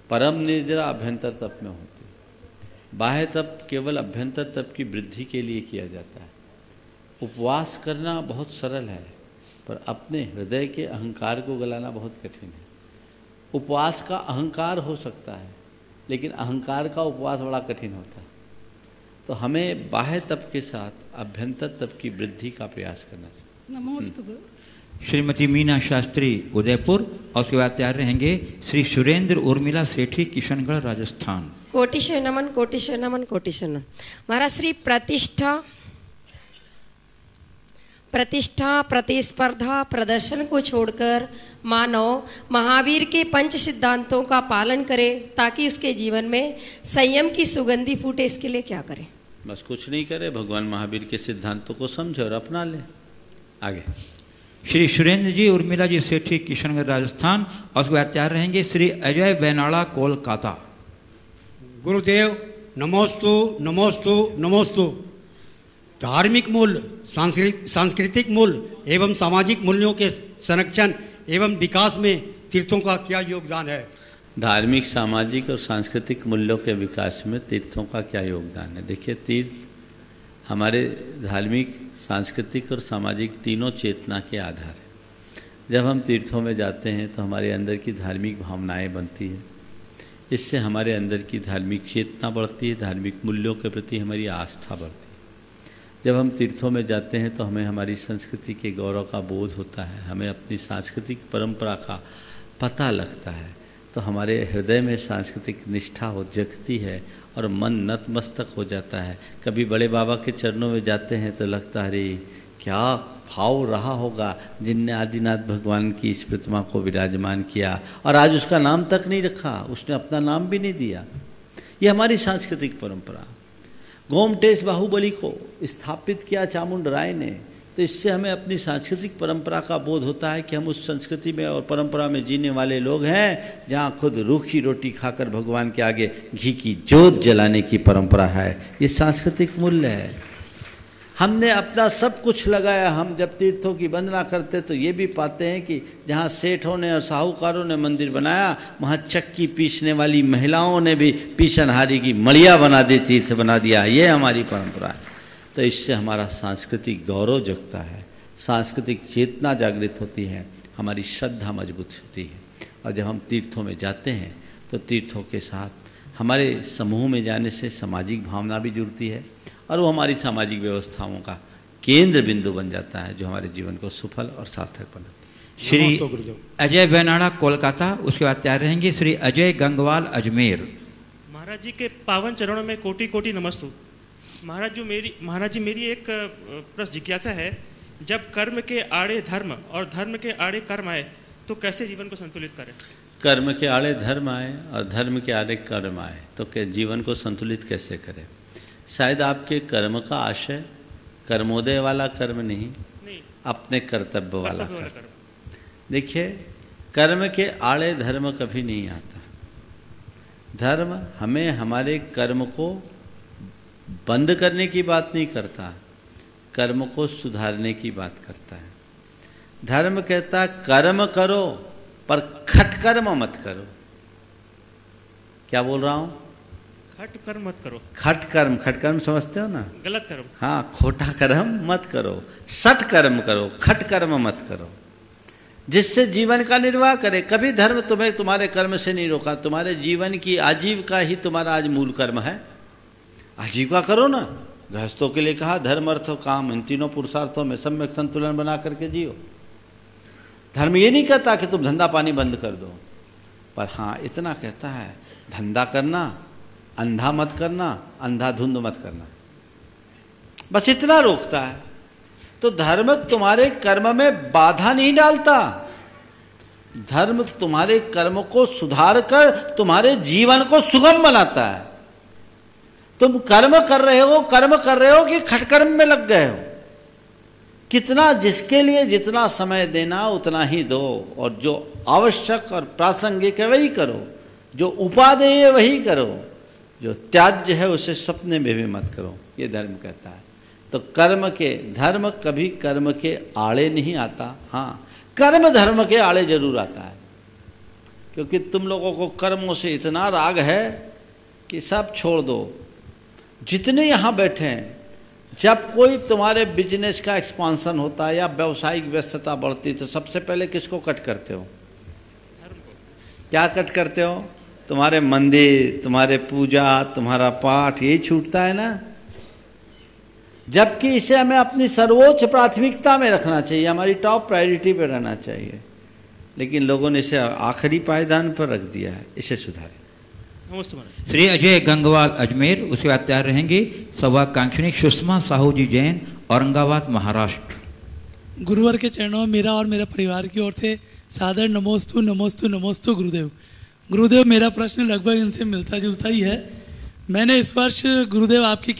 परम निर्जरा अभ्यंतर तप में होती है। बाह्य तप केवल अभ्यंतर तप की वृद्धि के लिए किया जाता है। उपवास करना बहुत सरल है, पर अपने हृदय के अहंकार को गलाना बहुत कठिन है। उपवास का अहंकार हो सकता है, लेकिन अहंकार का उपवास बड़ा कठिन होता है। तो हमें बाह्य तप के साथ अभ्यंतर तप की वृद्धि का प्रयास करना चाहिए। नमोस्तु। श्रीमती मीना शास्त्री उदयपुर, और उसके बाद तैयार रहेंगे श्री सुरेंद्र उर्मिला सेठी किशनगढ़ राजस्थान। कोटिशय नमन, कोटिशय नमन, कोटिशय नमन। महाराज श्री, प्रतिष्ठा प्रतिस्पर्धा प्रदर्शन को छोड़कर मानव महावीर के पंच सिद्धांतों का पालन करे ताकि उसके जीवन में संयम की सुगंधी फूटे, इसके लिए क्या करें? बस कुछ नहीं करे, भगवान महावीर के सिद्धांतों को समझे और अपना ले। आगे श्री सुरेंद्र जी उर्मिला जी सेठी किशनगढ़ राजस्थान, और उसके बाद तैयार रहेंगे श्री अजय बैनाड़ा कोलकाता। गुरुदेव नमोस्तु नमोस्तु नमोस्तु। धार्मिक मूल्य, सांस्कृतिक मूल्य एवं सामाजिक मूल्यों के संरक्षण एवं विकास में तीर्थों का क्या योगदान है? धार्मिक, सामाजिक और सांस्कृतिक मूल्यों के विकास में तीर्थों का क्या योगदान है? देखिए, तीर्थ हमारे धार्मिक, सांस्कृतिक और सामाजिक तीनों चेतना के आधार है। जब हम तीर्थों में जाते हैं तो हमारे अंदर की धार्मिक भावनाएं बनती हैं। इससे हमारे अंदर की धार्मिक चेतना बढ़ती है, धार्मिक मूल्यों के प्रति हमारी आस्था बढ़ती है। जब हम तीर्थों में जाते हैं तो हमें हमारी संस्कृति के गौरव का बोध होता है, हमें अपनी सांस्कृतिक परंपरा का पता लगता है, तो हमारे हृदय में सांस्कृतिक निष्ठा हो जगती है और मन नतमस्तक हो जाता है। कभी बड़े बाबा के चरणों में जाते हैं तो लगता है अरे क्या भाव रहा होगा जिनने आदिनाथ भगवान की इस प्रतिमा को विराजमान किया, और आज उसका नाम तक नहीं रखा, उसने अपना नाम भी नहीं दिया। ये हमारी सांस्कृतिक परंपरा। गोमटेश बाहुबली को स्थापित किया चामुंड राय ने, तो इससे हमें अपनी सांस्कृतिक परंपरा का बोध होता है कि हम उस संस्कृति में और परंपरा में जीने वाले लोग हैं जहाँ खुद रूखी रोटी खाकर भगवान के आगे घी की जोत जलाने की परंपरा है। ये सांस्कृतिक मूल्य है। हमने अपना सब कुछ लगाया। हम जब तीर्थों की वंदना करते तो ये भी पाते हैं कि जहाँ सेठों ने और साहूकारों ने मंदिर बनाया, वहाँ चक्की पीसने वाली महिलाओं ने भी पीसनहारी की मड़िया बना दी, तीर्थ बना दिया। ये हमारी परंपरा है। तो इससे हमारा सांस्कृतिक गौरव जगता है, सांस्कृतिक चेतना जागृत होती है, हमारी श्रद्धा मजबूत होती है। और जब हम तीर्थों में जाते हैं तो तीर्थों के साथ हमारे समूह में जाने से सामाजिक भावना भी जुड़ती है और वो हमारी सामाजिक व्यवस्थाओं का केंद्र बिंदु बन जाता है, जो हमारे जीवन को सफल और सार्थक बनाता है। श्री अजय बैनाड़ा कोलकाता, उसके बाद तैयार रहेंगे श्री अजय गंगवाल अजमेर। महाराज जी के पावन चरणों में कोटि कोटि नमस्तु। महाराज जी मेरी एक प्रश्न जिज्ञासा है, जब कर्म के आड़े धर्म और धर्म के आड़े कर्म आए तो कैसे जीवन को संतुलित करें? कर्म के आड़े धर्म आए और धर्म के आड़े कर्म आए तो जीवन को संतुलित कैसे करें? शायद आपके कर्म का आशय कर्मोदय वाला कर्म नहीं, अपने कर्तव्य वाला कर्म। देखिए, कर्म के आड़े धर्म कभी नहीं आता। धर्म हमें हमारे कर्म को बंद करने की बात नहीं करता, कर्म को सुधारने की बात करता है। धर्म कहता है कर्म करो पर खटकर्म मत करो। क्या बोल रहा हूं? खट कर्म मत करो। खटकर्म समझते हो ना? गलत कर्म। हाँ, खोटा कर्म मत करो, सट कर्म करो, खटकर्म मत करो, जिससे जीवन का निर्वाह करे। कभी धर्म तुम्हें तुम्हारे कर्म से नहीं रोका। तुम्हारे जीवन की आजीविका ही तुम्हारा आज मूल कर्म है। आजीविका करो ना। गृहस्थों के लिए कहा धर्म अर्थ काम, इन तीनों पुरुषार्थों में सम्यक संतुलन बना करके जियो। धर्म ये नहीं कहता कि तुम धंधा पानी बंद कर दो, पर हाँ इतना कहता है धंधा करना, अंधा मत करना, अंधाधुंध मत करना, बस इतना रोकता है। तो धर्म तुम्हारे कर्म में बाधा नहीं डालता। धर्म तुम्हारे कर्म को सुधार कर तुम्हारे जीवन को सुगम बनाता है। तुम कर्म कर रहे हो कि खटकर्म में लग गए हो। कितना, जिसके लिए जितना समय देना उतना ही दो, और जो आवश्यक और प्रासंगिक है वही करो, जो उपादेय है वही करो, जो त्याज्य है उसे सपने में भी मत करो। ये धर्म कहता है। तो धर्म कभी कर्म के आड़े नहीं आता। हाँ, कर्म धर्म के आड़े जरूर आता है, क्योंकि तुम लोगों को कर्मों से इतना राग है कि सब छोड़ दो। जितने यहाँ बैठे हैं, जब कोई तुम्हारे बिजनेस का एक्सपांसन होता है या व्यवसायिक व्यस्तता बढ़ती, तो सबसे पहले किसको कट करते हो? क्या कट करते हो? तुम्हारे मंदिर, तुम्हारे पूजा, तुम्हारा पाठ, यही छूटता है ना। जबकि इसे हमें अपनी सर्वोच्च प्राथमिकता में रखना चाहिए, हमारी टॉप प्रायोरिटी पे रहना चाहिए, लेकिन लोगों ने इसे आखिरी पायदान पर रख दिया है। इसे सुधारें। श्री अजय गंगवाल अजमेर, उसके बाद तैयार रहेंगे सौभाग्यकांक्षिणी सुषमा साहू जी जैन, औरंगाबाद महाराष्ट्र। गुरुवर के चरणों में मेरा और मेरे परिवार की ओर से सादर नमोस्तु नमोस्तु नमोस्तु गुरुदेव। गुरुदेव, मेरा प्रश्न लगभग इनसे मिलता जुलता ही है। मैंने इस वर्ष गुरुदेव आपकी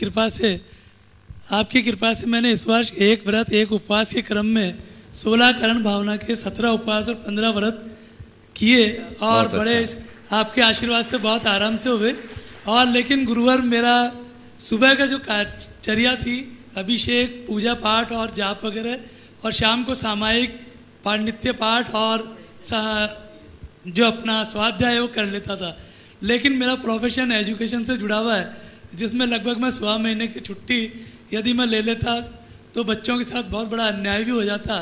कृपा से मैंने इस वर्ष एक व्रत एक उपवास के क्रम में 16 करण भावना के 17 उपवास और 15 व्रत किए, और बड़े आपके आशीर्वाद से बहुत आराम से हुए। और लेकिन गुरुवर, मेरा सुबह का जो चर्या थी, अभिषेक, पूजा पाठ और जाप वगैरह, और शाम को सामायिक पांडित्य पाठ और जो अपना स्वाध्याय है वो कर लेता था। लेकिन मेरा प्रोफेशन एजुकेशन से जुड़ा हुआ है, जिसमें लगभग मैं 1.25 महीने की छुट्टी यदि मैं ले लेता तो बच्चों के साथ बहुत बड़ा अन्याय भी हो जाता।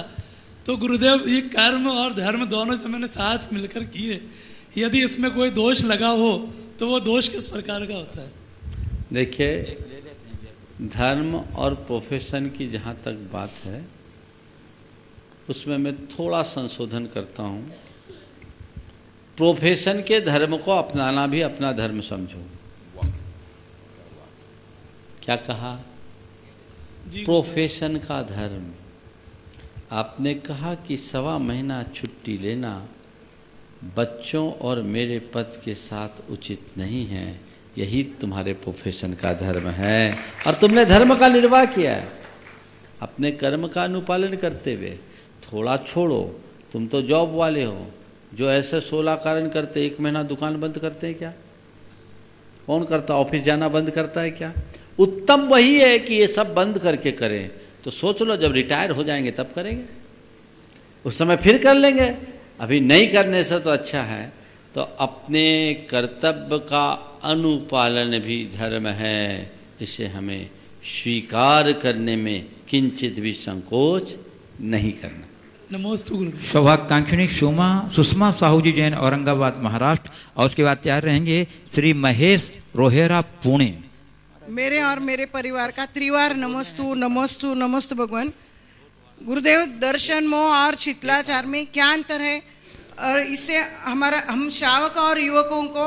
तो गुरुदेव, ये कर्म और धर्म दोनों जो मैंने साथ मिलकर किए, यदि इसमें कोई दोष लगा हो तो वो दोष किस प्रकार का होता है? देखिए, धर्म और प्रोफेशन की जहाँ तक बात है, उसमें मैं थोड़ा संशोधन करता हूँ। प्रोफेशन के धर्म को अपनाना भी अपना धर्म समझो। क्या कहा? प्रोफेशन का धर्म। आपने कहा कि 1.25 महीना छुट्टी लेना बच्चों और मेरे पद के साथ उचित नहीं है, यही तुम्हारे प्रोफेशन का धर्म है, और तुमने धर्म का निर्वाह किया है अपने कर्म का अनुपालन करते हुए। थोड़ा छोड़ो, तुम तो जॉब वाले हो, जो ऐसे 16 कारण करते 1 महीना दुकान बंद करते हैं क्या? कौन करता? ऑफिस जाना बंद करता है क्या? उत्तम वही है कि ये सब बंद करके करें। तो सोच लो, जब रिटायर हो जाएंगे तब करेंगे, उस समय फिर कर लेंगे। अभी नहीं करने से तो अच्छा है। तो अपने कर्तव्य का अनुपालन भी धर्म है, इसे हमें स्वीकार करने में किंचित भी संकोच नहीं करना। नमोस्तु गुरु। सौभाग्यकांक्षिणी सुषमा साहू जी जैन, औरंगाबाद महाराष्ट्र, और उसके बाद तैयार रहेंगे श्री महेश रोहेरा, पुणे। मेरे और मेरे परिवार का त्रिवार नमोस्तु नमोस्तु नमोस्तु भगवान। गुरुदेव, दर्शन मोह और शीतलाचार में क्या अंतर है, और इससे हम श्रावक और युवकों को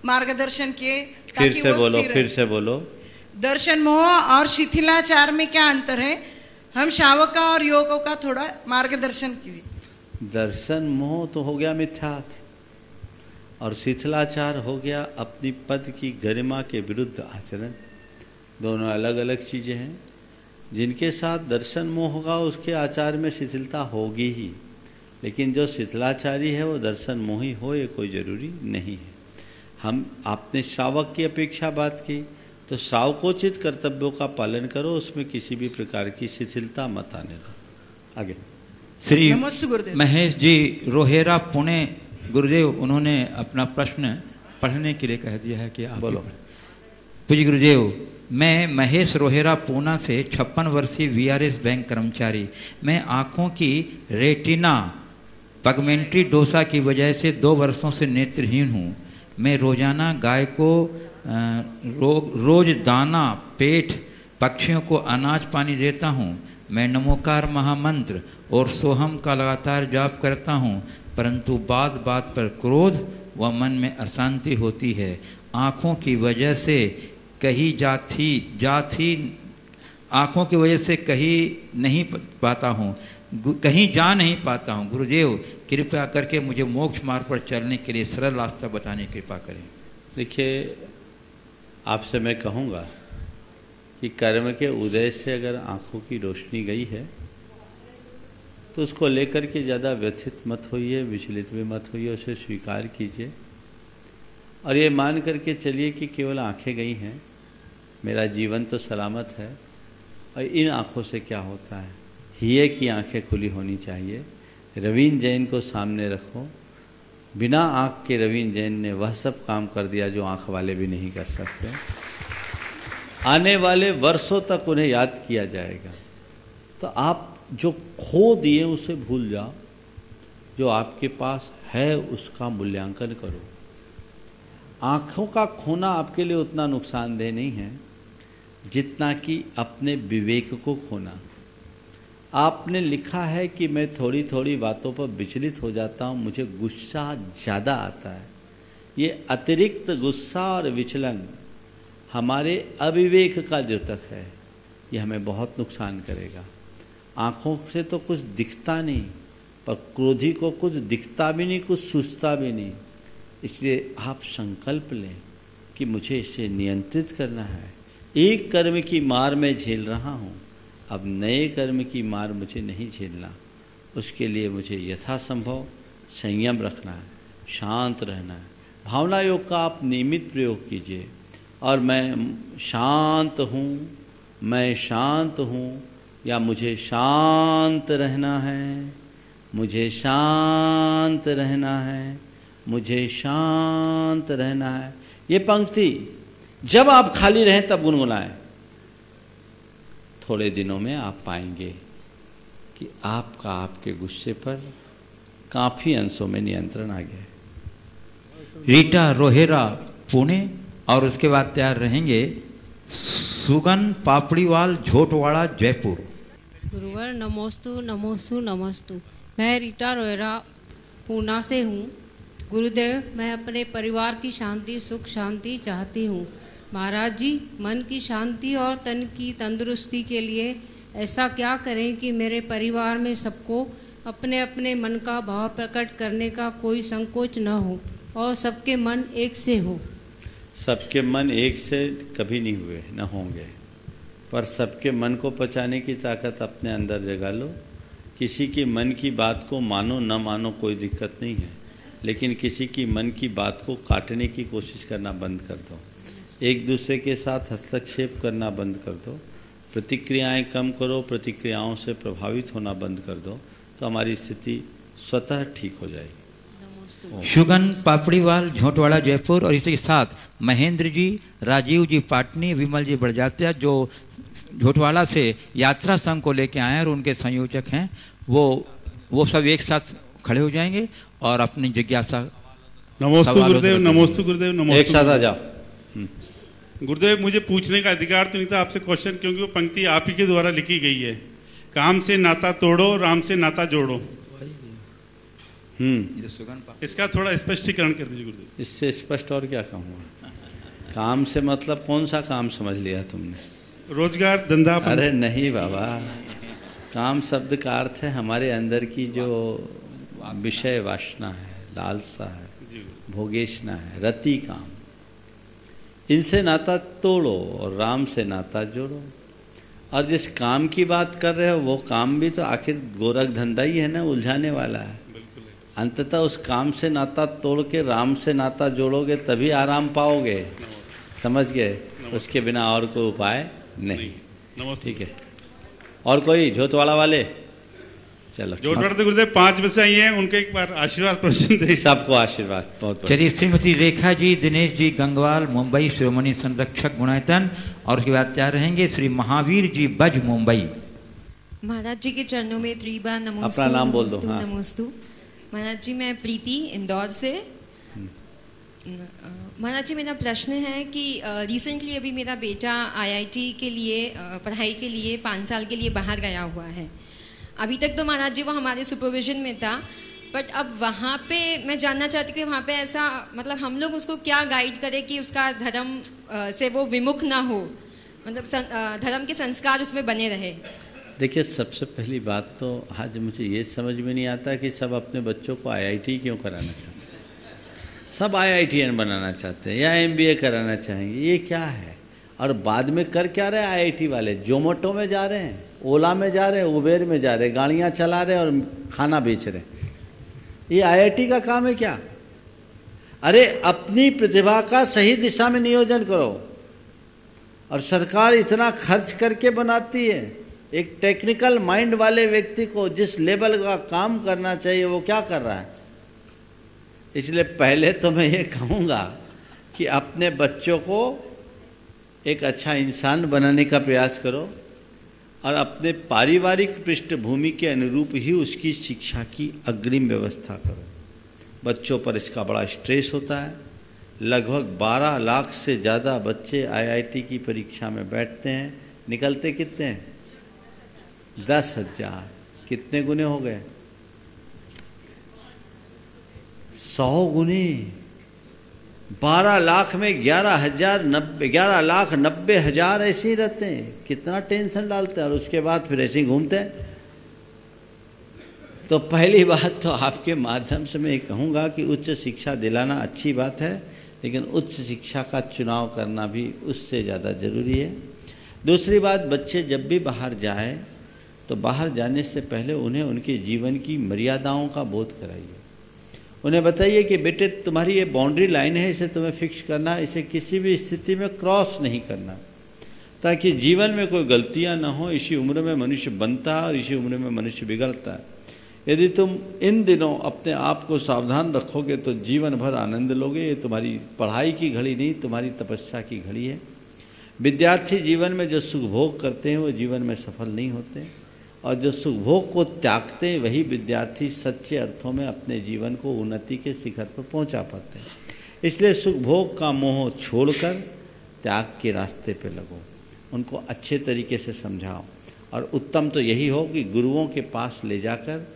मार्गदर्शन किए। फिर से बोलो। दर्शन मोह और शिथिलाचार में क्या अंतर है, हम श्रावक और युवकों का थोड़ा मार्गदर्शन कीजिए। दर्शन मोह तो हो गया मिथ्यात्व, और शिथिलाचार हो गया अपनी पद की गरिमा के विरुद्ध आचरण। दोनों अलग अलग चीज़ें हैं। जिनके साथ दर्शन मोह होगा उसके आचार में शिथिलता होगी ही, लेकिन जो शिथिलाचारी है वो दर्शन मोही हो, ये कोई ज़रूरी नहीं है। आपने श्रावक की अपेक्षा बात की, तो श्रावकोचित कर्तव्यों का पालन करो, उसमें किसी भी प्रकार की शिथिलता मत आने दो। आगे श्री नमस्ते गुरुदेव। महेश जी रोहेरा पुणे, गुरुदेव उन्होंने अपना प्रश्न पढ़ने के लिए कह दिया है कि आप बोलो। पूज्य गुरुदेव, मैं महेश रोहेरा पूना से 56 वर्षीय वीआरएस बैंक कर्मचारी। मैं आँखों की रेटिना पगमेंट्री डोसा की वजह से 2 वर्षों से नेत्रहीन हूँ। मैं रोजाना गाय को रोज दाना, पेट, पक्षियों को अनाज पानी देता हूँ। मैं नमोकार महामंत्र और सोहम का लगातार जाप करता हूँ, परंतु बात बात पर क्रोध व मन में अशांति होती है। आँखों की वजह से आँखों की वजह से कहीं नहीं पाता हूँ, कहीं जा नहीं पाता हूँ। गुरुदेव कृपया करके मुझे मोक्ष मार्ग पर चलने के लिए सरल रास्ता बताने की कृपा करें। देखिए, आपसे मैं कहूँगा कि कर्म के उदय से अगर आँखों की रोशनी गई है तो उसको लेकर के ज़्यादा व्यथित मत होइए, विचलित भी मत होइए, उसे स्वीकार कीजिए और ये मान करके चलिए कि केवल आँखें गई हैं, मेरा जीवन तो सलामत है और इन आँखों से क्या होता है। हिये की आँखें खुली होनी चाहिए। रवीन जैन को सामने रखो। बिना आँख के रवीन जैन ने वह सब काम कर दिया जो आँख वाले भी नहीं कर सकते। आने वाले वर्षों तक उन्हें याद किया जाएगा। तो आप जो खो दिए उसे भूल जाओ, जो आपके पास है उसका मूल्यांकन करो। आँखों का खोना आपके लिए उतना नुकसानदेह नहीं है जितना कि अपने विवेक को खोना। आपने लिखा है कि मैं थोड़ी थोड़ी बातों पर विचलित हो जाता हूँ, मुझे गुस्सा ज़्यादा आता है। ये अतिरिक्त गुस्सा और विचलन हमारे अविवेक का द्योतक है, ये हमें बहुत नुकसान करेगा। आँखों से तो कुछ दिखता नहीं, पर क्रोधी को कुछ दिखता भी नहीं, कुछ सूझता भी नहीं। इसलिए आप संकल्प लें कि मुझे इसे नियंत्रित करना है। एक कर्म की मार मैं झेल रहा हूँ, अब नए कर्म की मार मुझे नहीं झेलना। उसके लिए मुझे यथासंभव संयम रखना है, शांत रहना है। भावना योग का आप नियमित प्रयोग कीजिए और मैं शांत हूँ, मैं शांत हूँ, या मुझे शांत रहना है, मुझे शांत रहना है, मुझे शांत रहना है। ये पंक्ति जब आप खाली रहें तब गुनगुनाएं। थोड़े दिनों में आप पाएंगे कि आपका आपके गुस्से पर काफ़ी अंशों में नियंत्रण आ गया है। रीटा रोहेरा पुणे और उसके बाद तैयार रहेंगे सुगन पापड़ीवाल झोटवाड़ा जयपुर। गुरुवर नमोस्तु नमोस्तु नमोस्तु। मैं रीटा रोहेरा पूना से हूँ। गुरुदेव, मैं अपने परिवार की शांति, सुख शांति चाहती हूँ। महाराज जी, मन की शांति और तन की तंदुरुस्ती के लिए ऐसा क्या करें कि मेरे परिवार में सबको अपने अपने मन का भाव प्रकट करने का कोई संकोच न हो और सबके मन एक से हो। सबके मन एक से कभी नहीं हुए, न होंगे, पर सबके मन को पचाने की ताकत अपने अंदर जगा लो। किसी की मन की बात को मानो न मानो कोई दिक्कत नहीं है, लेकिन किसी की मन की बात को काटने की कोशिश करना बंद कर दो। एक दूसरे के साथ हस्तक्षेप करना बंद कर दो। प्रतिक्रियाएं कम करो, प्रतिक्रियाओं से प्रभावित होना बंद कर दो, तो हमारी स्थिति स्वतः ठीक हो जाएगी। शुगन पापड़ीवाल झोटवाड़ा जयपुर और इसी के साथ महेंद्र जी, राजीव जी पाटनी, विमल जी बड़जात्या जो झोटवाड़ा से यात्रा संघ को लेके आए हैं और उनके संयोजक हैं, वो सब एक साथ खड़े हो जाएंगे और अपनी जिज्ञासा। नमोस्तु गुरुदेव, नमोस्तु गुरुदेव, नमोस्तु। एक साथ आ जाओ। गुरुदेव, मुझे पूछने का अधिकार तो नहीं था आपसे क्वेश्चन, क्योंकि वो पंक्ति आप ही के द्वारा लिखी गई है। काम से नाता तोड़ो, राम से नाता जोड़ो। इसका थोड़ा स्पष्टीकरण कर दीजिए गुरुदेव। इससे स्पष्ट और क्या कहूँगा। काम से मतलब कौन सा काम समझ लिया तुमने? रोजगार, धंधा। अरे नहीं बाबा, काम शब्द का अर्थ है हमारे अंदर की जो विषय वासना है, लालसा है, भोगेशना है, रति काम। इनसे नाता तोड़ो और राम से नाता जोड़ो। और जिस काम की बात कर रहे हो वो काम भी तो आखिर गोरख धंधा ही है ना, उलझाने वाला है। अंततः उस काम से नाता तोड़ के राम से नाता जोड़ोगे तभी आराम पाओगे। समझ गए? उसके बिना और कोई उपाय नहीं। नमस्ते। ठीक है। और कोई झोटवाड़ा वाले? चलो जोटवाड़ा गुरुदेव 5 बजे आई हैं, उनके एक बार आशीर्वाद प्रवचन दे। सबको आशीर्वाद बहुत। चलिए श्रीमती रेखा जी, दिनेश जी गंगवाल मुंबई शिरोमणि संरक्षक गुणायतन, और उसके बाद तैयार रहेंगे श्री महावीर जी बज मुंबई। महाराज जी के चरणों में त्रिबार नमोस्तु। अपना नाम बोल दो। हाँ। नमोस्तु। महाराज जी मैं प्रीति इंदौर से। महाराज जी मेरा प्रश्न है कि रिसेंटली अभी मेरा बेटा IIT के लिए पढ़ाई के लिए 5 साल के लिए बाहर गया हुआ है। अभी तक तो महाराज जी वो हमारे सुपरविजन में था, बट अब वहाँ पे मैं जानना चाहती हूँ कि वहाँ पे ऐसा मतलब हम लोग उसको क्या गाइड करें कि उसका धर्म से वो विमुख ना हो, मतलब धर्म के संस्कार उसमें बने रहे। देखिए, सबसे पहली बात तो आज मुझे ये समझ में नहीं आता कि सब अपने बच्चों को IIT क्यों कराना चाहते हैं। सब IITian बनाना चाहते हैं या MBA कराना चाहेंगे, ये क्या है? और बाद में कर क्या रहे IIT वाले? जोमेटो में जा रहे हैं, ओला में जा रहे हैं, उबेर में जा रहे हैं, गाड़ियाँ चला रहे हैं और खाना बेच रहे हैं। ये IIT का काम है क्या? अरे अपनी प्रतिभा का सही दिशा में नियोजन करो। और सरकार इतना खर्च करके बनाती है, एक टेक्निकल माइंड वाले व्यक्ति को जिस लेवल का काम करना चाहिए वो क्या कर रहा है? इसलिए पहले तो मैं ये कहूँगा कि अपने बच्चों को एक अच्छा इंसान बनाने का प्रयास करो और अपने पारिवारिक पृष्ठभूमि के अनुरूप ही उसकी शिक्षा की अग्रिम व्यवस्था करो। बच्चों पर इसका बड़ा स्ट्रेस होता है। लगभग 12 लाख से ज़्यादा बच्चे IIT की परीक्षा में बैठते हैं, निकलते कितने हैं? 10,000। कितने गुने हो गए? 100 गुने। 12 लाख में 11 लाख 90 हजार ऐसे ही रहते हैं। कितना टेंशन डालते हैं और उसके बाद फिर ऐसे ही घूमते हैं। तो पहली बात तो आपके माध्यम से मैं कहूँगा कि उच्च शिक्षा दिलाना अच्छी बात है, लेकिन उच्च शिक्षा का चुनाव करना भी उससे ज़्यादा ज़रूरी है। दूसरी बात, बच्चे जब भी बाहर जाए तो बाहर जाने से पहले उन्हें उनके जीवन की मर्यादाओं का बोध कराइए। उन्हें बताइए कि बेटे तुम्हारी ये बाउंड्री लाइन है, इसे तुम्हें फिक्स करना, इसे किसी भी स्थिति में क्रॉस नहीं करना, ताकि जीवन में कोई गलतियां ना हो। इसी उम्र में मनुष्य बनता है और इसी उम्र में मनुष्य बिगड़ता है। यदि तुम इन दिनों अपने आप को सावधान रखोगे तो जीवन भर आनंद लोगे। ये तुम्हारी पढ़ाई की घड़ी नहीं, तुम्हारी तपस्या की घड़ी है। विद्यार्थी जीवन में जो सुख भोग करते हैं वो जीवन में सफल नहीं होते, और जो सुख भोग को त्यागते हैं वही विद्यार्थी सच्चे अर्थों में अपने जीवन को उन्नति के शिखर पर पहुंचा पाते हैं। इसलिए सुख भोग का मोह छोड़कर त्याग के रास्ते पे लगो, उनको अच्छे तरीके से समझाओ। और उत्तम तो यही हो कि गुरुओं के पास ले जाकर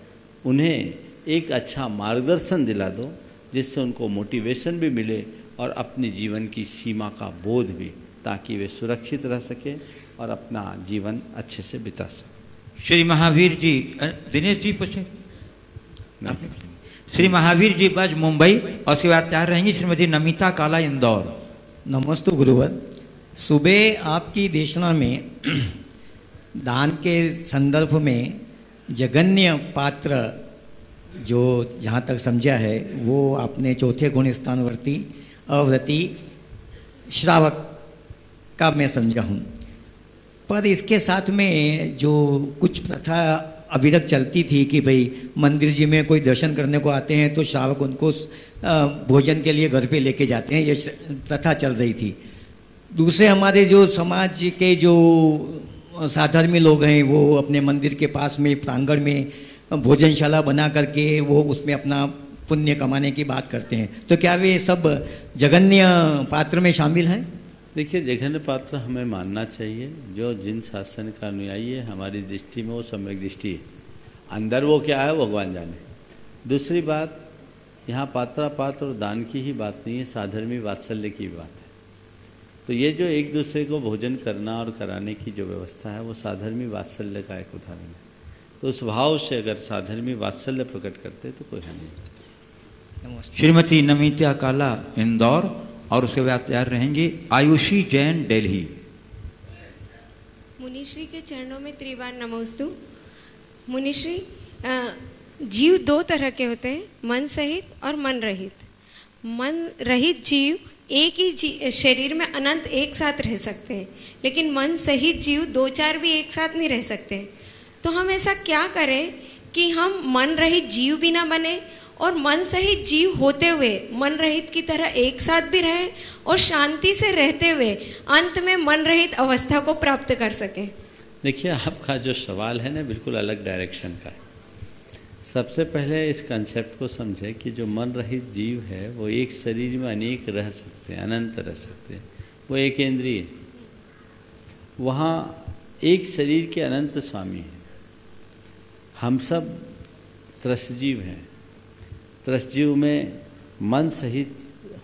उन्हें एक अच्छा मार्गदर्शन दिला दो, जिससे उनको मोटिवेशन भी मिले और अपने जीवन की सीमा का बोध भी, ताकि वे सुरक्षित रह सके और अपना जीवन अच्छे से बिता सके। श्री महावीर जी, दिनेश जी पूछे। श्री महावीर जी बज मुंबई, और उसके बाद तैयार रहेंगी श्रीमती नमिता काला इंदौर। नमस्ते गुरुवर। सुबह आपकी देशना में दान के संदर्भ में जगन्य पात्र जो जहाँ तक समझा है वो आपने चौथे गुण स्थानवर्ती अव्रती श्रावक का मैं समझा हूँ, पर इसके साथ में जो कुछ प्रथा अभी तक चलती थी कि भाई मंदिर जी में कोई दर्शन करने को आते हैं तो श्रावक उनको भोजन के लिए घर पे लेके जाते हैं, ये प्रथा चल रही थी। दूसरे हमारे जो समाज के जो साधर्मी लोग हैं वो अपने मंदिर के पास में प्रांगण में भोजनशाला बना करके वो उसमें अपना पुण्य कमाने की बात करते हैं, तो क्या वे सब जगन्य पात्र में शामिल हैं? देखिए, जघन्य पात्र हमें मानना चाहिए। जो जिन शासन का अनुयायी है, हमारी दृष्टि में वो सम्यक दृष्टि है। अंदर वो क्या है भगवान जाने। दूसरी बात, यहाँ पात्र और दान की ही बात नहीं है, साधर्मी वात्सल्य की बात है। तो ये जो एक दूसरे को भोजन करना और कराने की जो व्यवस्था है वो साधर्मी वात्सल्य का एक उदाहरण है। तो उस भाव से अगर साधर्मी वात्सल्य प्रकट करते तो कोई हानि नहीं। श्रीमती नमिता काला इंदौर, और उसके बाद तैयार रहेंगे आयुषी जैन दिल्ली। मुनिश्री के चरणों में त्रिवार नमोस्तु। मुनिश्री, जीव 2 तरह के होते हैं, मन सहित और मन रहित। मन रहित जीव एक ही शरीर में अनंत एक साथ रह सकते हैं, लेकिन मन सहित जीव 2-4 भी एक साथ नहीं रह सकते। तो हम ऐसा क्या करें कि हम मन रहित जीव भी ना बने और मन सहित जीव होते हुए मन रहित की तरह एक साथ भी रहे और शांति से रहते हुए अंत में मन रहित अवस्था को प्राप्त कर सके। देखिए, आपका जो सवाल है ना बिल्कुल अलग डायरेक्शन का है। सबसे पहले इस कंसेप्ट को समझे कि जो मन रहित जीव है वो एक शरीर में अनेक रह सकते हैं, अनंत रह सकते हैं। वो एक इंद्रिय, वहाँ एक शरीर के अनंत स्वामी हैं। हम सब त्रसजीव हैं। त्रसजीव में मन सहित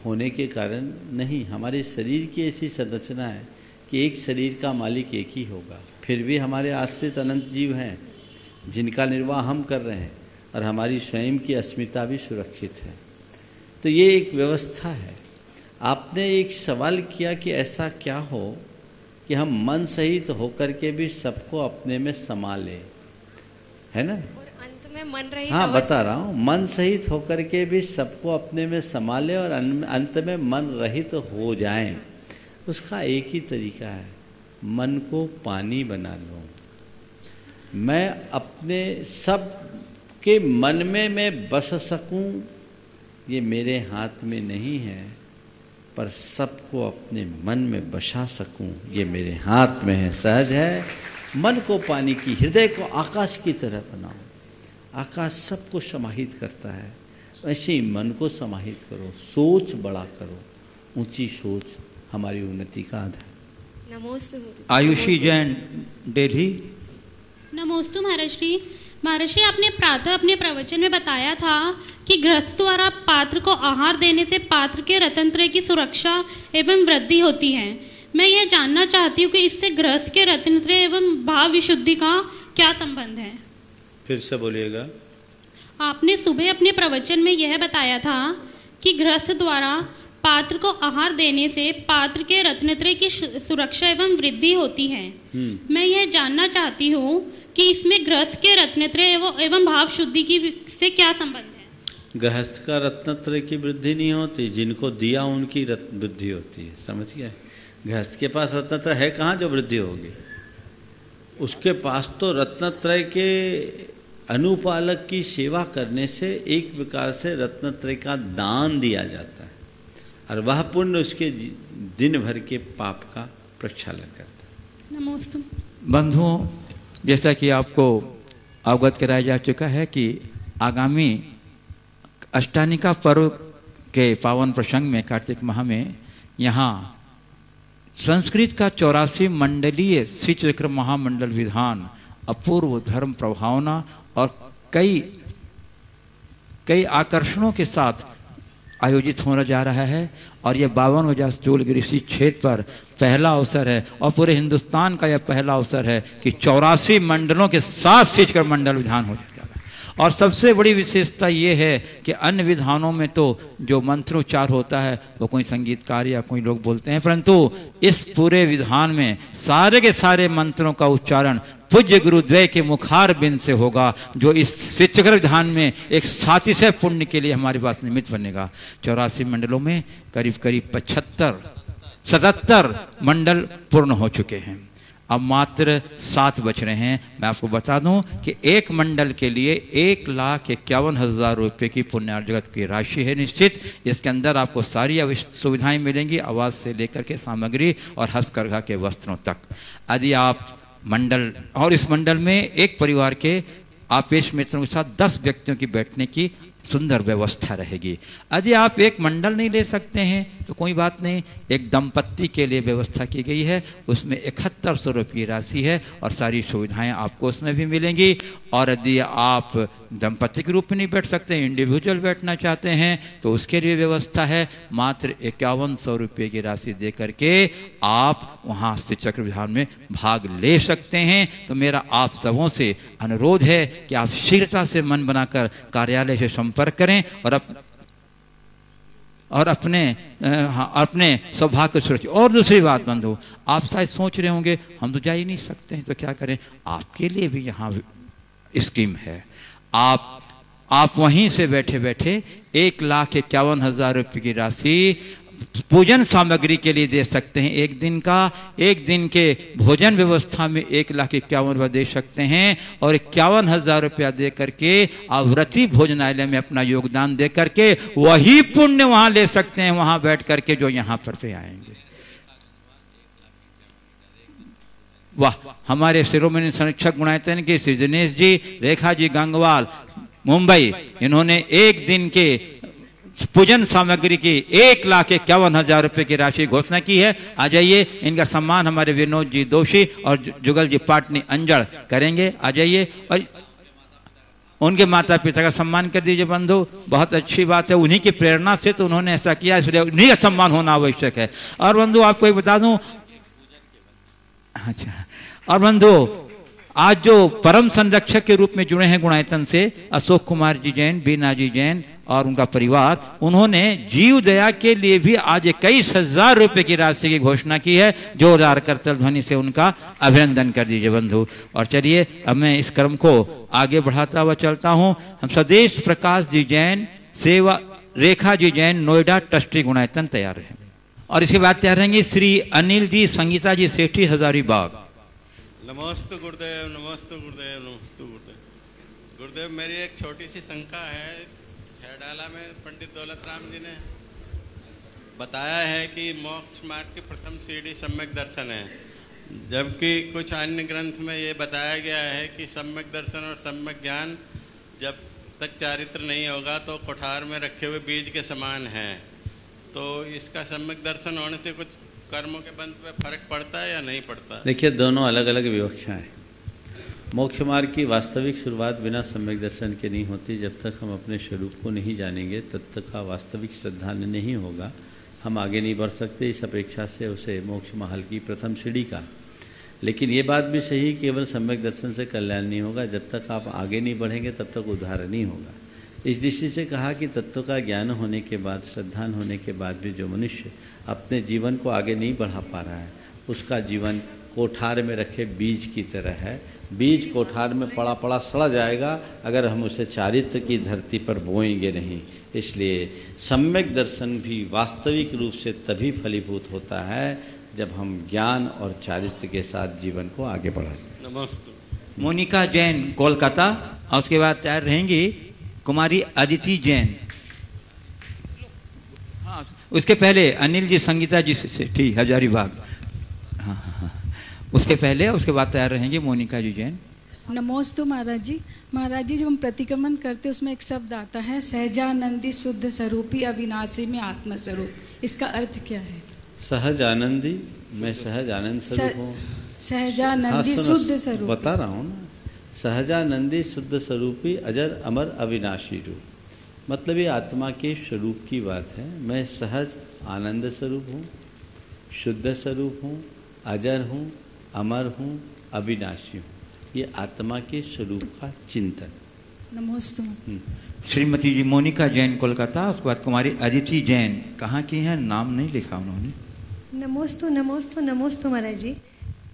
होने के कारण नहीं, हमारे शरीर की ऐसी संरचना है कि एक शरीर का मालिक एक ही होगा। फिर भी हमारे आश्रित अनंत जीव हैं जिनका निर्वाह हम कर रहे हैं और हमारी स्वयं की अस्मिता भी सुरक्षित है। तो ये एक व्यवस्था है। आपने एक सवाल किया कि ऐसा क्या हो कि हम मन सहित होकर के भी सबको अपने में समा लें, है ना? अंत में मन रहित हाँ, बता रहा हूँ, मन सहित होकर के भी सबको अपने में समा लें और अंत में मन रहित हो जाएं। उसका एक ही तरीका है, मन को पानी बना लो। मैं अपने सब के मन में मैं बस सकूं ये मेरे हाथ में नहीं है, पर सबको अपने मन में बसा सकूं ये मेरे हाथ में है, सहज है। मन को पानी की, हृदय को आकाश की तरह बनाओ। आकाश सबको समाहित करता है, वैसे ही मन को समाहित करो। सोच बड़ा करो, ऊंची सोच हमारी उन्नति का आधार। नमोस्तु आयुषी जैन, दिल्ली। नमोस्तु महाराज जी। महाराज जी, आपने प्रातः अपने प्रवचन में बताया था कि गृहस्थ द्वारा पात्र को आहार देने से पात्र के रत्नत्रय की सुरक्षा एवं वृद्धि होती है। मैं यह जानना चाहती हूँ कि इससे गृहस्थ के रत्नत्रय एवं भाव विशुद्धि का क्या संबंध है? फिर से बोलिएगा। आपने सुबह अपने प्रवचन में यह बताया था कि गृहस्थ द्वारा पात्र को आहार देने से पात्र के रत्नत्रय की सुरक्षा एवं वृद्धि होती है। मैं यह जानना चाहती हूँ कि इसमें गृहस्थ के रत्नत्रय एवं भाव शुद्धि की से क्या संबंध है? गृहस्थ का रत्नत्रय की वृद्धि नहीं होती, जिनको दिया उनकी वृद्धि होती है। समझ गए? गृहस्थ के पास रत्नत्रय है कहाँ जो वृद्धि होगी? उसके पास तो रत्नत्रय के अनुपालक की सेवा करने से एक प्रकार से रत्नत्रय का दान दिया जाता है और वह पुण्य उसके दिन भर के पाप का प्रक्षालन करता है। नमोस्तु। बंधुओं, जैसा कि आपको अवगत कराया जा चुका है कि आगामी अष्टानिका पर्व के पावन प्रसंग में कार्तिक माह में यहाँ संस्कृत का 84 मंडलीय श्री चक्र महामंडल विधान, अपूर्व धर्म प्रभावना और कई आकर्षणों के साथ आयोजित होने जा रहा है। और यह 52 जोलगिरी क्षेत्र पर पहला अवसर है और पूरे हिंदुस्तान का यह पहला अवसर है कि 84 मंडलों के साथ श्रीचक्र मंडल विधान हो जा रहा है। और सबसे बड़ी विशेषता ये है कि अन्य विधानों में तो जो मंत्रोच्चार होता है वो कोई संगीतकार या कोई लोग बोलते हैं, परंतु इस पूरे विधान में सारे के सारे मंत्रों का उच्चारण पूज्य गुरुद्वय के मुखार बिंद से होगा, जो इस श्रीचक्र विधान में एक सातिशय पुण्य के लिए हमारे पास निमित्त बनेगा। 84 मंडलों में करीब 77 मंडल पूर्ण हो चुके हैं। अब मात्र 7 बच रहे हैं। मैं आपको बता दूं कि एक मंडल के लिए 1,51,000 रुपये की पुण्यार्जगत की राशि है निश्चित। इसके अंदर आपको सारी सुविधाएं मिलेंगी, आवास से लेकर के सामग्री और हस्तकरघा के वस्त्रों तक। यदि आप मंडल, और इस मंडल में एक परिवार के आपेश मित्रों के साथ 10 व्यक्तियों की बैठने की सुंदर व्यवस्था रहेगी। यदि आप एक मंडल नहीं ले सकते हैं तो कोई बात नहीं, एक दंपत्ति के लिए व्यवस्था की गई है, उसमें 7100 रुपये की राशि है और सारी सुविधाएं आपको उसमें भी मिलेंगी। और यदि आप दंपत्ति के रूप में नहीं बैठ सकते, इंडिविजुअल बैठना चाहते हैं तो उसके लिए व्यवस्था है। मात्र 5100 रुपये की राशि दे करके आप वहाँ से चक्र विधान में भाग ले सकते हैं। तो मेरा आप सबों से अनुरोध है कि आप शीघ्रता से मन बनाकर कार्यालय से संपर्क करें और अपने सौभाग्य सुरक्षित। और दूसरी बात बंधु, आप शायद सोच रहे होंगे हम तो जा ही नहीं सकते हैं तो क्या करें, आपके लिए भी यहाँ स्कीम है। आप वहीं से बैठे बैठे 1,51,000 रुपये की राशि पूजन सामग्री के लिए दे सकते हैं। एक दिन के भोजन व्यवस्था में 1,51,000 दे सकते हैं और 51,000 रुपया दे करके आवृत्ति भोजनालय में अपना योगदान दे करके वही पुण्य वहां ले सकते हैं, वहां बैठ करके जो यहां पर पे आएंगे। वाह, हमारे शिरोमणि संरक्षक गुणायतन के श्री दिनेश जी, रेखा जी गंगवाल, मुंबई, इन्होंने एक दिन के पूजन सामग्री की 1,51,000 रुपए की राशि घोषणा की है। आ जाइए, इनका सम्मान हमारे विनोद जी दोषी और जुगल जी पाटनी अंजड़ करेंगे। आ जाइए और उनके माता पिता का सम्मान कर दीजिए बंधु। बहुत अच्छी बात है, उन्हीं की प्रेरणा से तो उन्होंने ऐसा किया, इसलिए उन्हीं का सम्मान होना आवश्यक है। और बंधु आपको एक बता दूं, अच्छा, और बंधु आज जो परम संरक्षक के रूप में जुड़े हैं गुणायतन से, अशोक कुमार जी जैन, बीना जी जैन और उनका परिवार, उन्होंने जीव दया के लिए भी आज 21,000 रुपए की राशि की घोषणा की है। जोरदार करतल ध्वनि से उनका अभिनंदन कर दीजिए बंधु। और चलिए अब मैं इस क्रम को आगे बढ़ाता हुआ चलता हूं। हम स्वदेश प्रकाश जी जैन, सेवा रेखा जी जैन, नोएडा ट्रस्टी गुणायतन तैयार है। और इसके बाद तैयार रहेंगे श्री अनिल जी, संगीता जी सेठी, हजारीबाग। नमस्ते गुरुदेव, नमस्ते गुरुदेव, नमस्ते गुरुदेव। गुरुदेव, मेरी एक छोटी सी शंका है। छेडाला में पंडित दौलत राम जी ने बताया है कि मोक्ष मार्ग की प्रथम सीढ़ी सम्यक दर्शन है, जबकि कुछ अन्य ग्रंथ में ये बताया गया है कि सम्यक दर्शन और सम्यक ज्ञान जब तक चारित्र नहीं होगा तो कोठार में रखे हुए बीज के समान है। तो इसका सम्यक दर्शन होने से कुछ कर्मों के बंध पे फर्क पड़ता है या नहीं पड़ता? देखिए, दोनों अलग अलग विवक्षाएं। मोक्ष मार्ग की वास्तविक शुरुआत बिना सम्यक दर्शन के नहीं होती। जब तक हम अपने स्वरूप को नहीं जानेंगे तब तक का वास्तविक श्रद्धा नहीं होगा, हम आगे नहीं बढ़ सकते। इस अपेक्षा से उसे मोक्ष महल की प्रथम सीढ़ी का। लेकिन ये बात भी सही, केवल सम्यक दर्शन से कल्याण नहीं होगा। जब तक आप आगे नहीं बढ़ेंगे तब तक उद्धार नहीं होगा। इस दृष्टि से कहा कि तत्व का ज्ञान होने के बाद, श्रद्धान होने के बाद भी जो मनुष्य अपने जीवन को आगे नहीं बढ़ा पा रहा है, उसका जीवन कोठार में रखे बीज की तरह है। बीज कोठार में पड़ा पड़ा सड़ा जाएगा अगर हम उसे चारित्र की धरती पर बोएंगे नहीं। इसलिए सम्यक दर्शन भी वास्तविक रूप से तभी फलीभूत होता है जब हम ज्ञान और चारित्र के साथ जीवन को आगे बढ़ाते। नमस्ते। मोनिका जैन, कोलकाता। और उसके बाद तैयार रहेंगी कुमारी अदिति जैन। हाँ, उसके पहले अनिल जी, संगीता जी सेठी, हजारीबाग। हाँ हाँ हाँ, उसके पहले, उसके बाद तैयार रहेंगे मोनिका जी जैन। नमोस्तु महाराज जी। महाराज जी, जब हम प्रतिक्रमण करते हैं उसमें एक शब्द आता है, सहजानंदी शुद्ध स्वरूपी अविनाशी में आत्मस्वरूप। इसका अर्थ क्या है? सहज आनंदी, मैं सहज आनंद स्वरूप हूँ। सहजानंदी शुद्ध स्वरूप, बता रहा हूँ ना। सहजानंदी शुद्ध स्वरूपी अजर अमर अविनाशी रूप, मतलब ये आत्मा के स्वरूप की बात है। मैं सहज आनंद स्वरूप हूँ, शुद्ध स्वरूप हूँ, अजर हूँ, अमर हूँ, अविनाशी हूँ। ये आत्मा के स्वरूप का चिंतन। नमोस्तु। श्रीमती जी मोनिका जैन, कोलकाता। उसके बाद कुमारी अदिति जैन, कहाँ की हैं, नाम नहीं लिखा उन्होंने। नमोस्तु नमोस्तु नमोस्तु महाराज जी।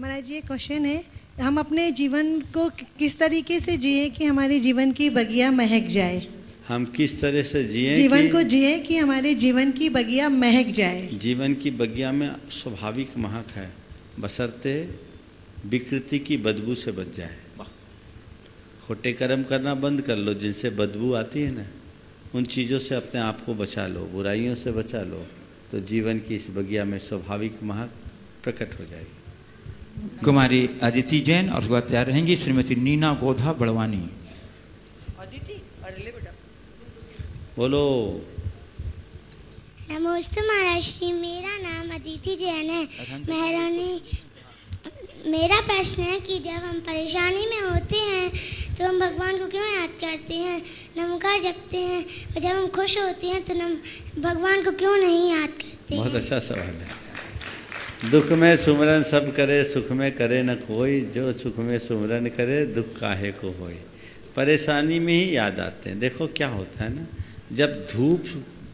महाराज जी, ये क्वेश्चन है, हम अपने जीवन को किस तरीके से जिए कि हमारे जीवन की बगिया महक जाए? हम किस तरह से जिए जीवन को जिए कि हमारे जीवन की बगिया महक जाए? जीवन की बगिया में स्वाभाविक महक है, बशर्ते विकृति की बदबू से बच जाए। खोटे कर्म करना बंद कर लो, जिनसे बदबू आती है ना, उन चीज़ों से अपने आप को बचा लो, बुराइयों से बचा लो, तो जीवन की इस बगिया में स्वाभाविक महक प्रकट हो जाएगी। कुमारी अदिति जैन। और उसके बाद तैयार रहेंगी श्रीमती नीना गोधा बड़वानी। अदिति, अरे ले बेटा, बोलो। नमस्ते महाराज जी, मेरा नाम अदिति जैन है। मेरा प्रश्न है कि जब हम परेशानी में होते हैं तो हम भगवान को क्यों याद करते हैं, नमस्कार जपते हैं, और जब हम खुश होते हैं तो भगवान को क्यों नहीं याद करते? बहुत अच्छा सवाल है। दुख में सुमरन सब करे, सुख में करे न कोई, जो सुख में सुमरन करे दुख काहे को होए। परेशानी में ही याद आते हैं। देखो क्या होता है ना, जब धूप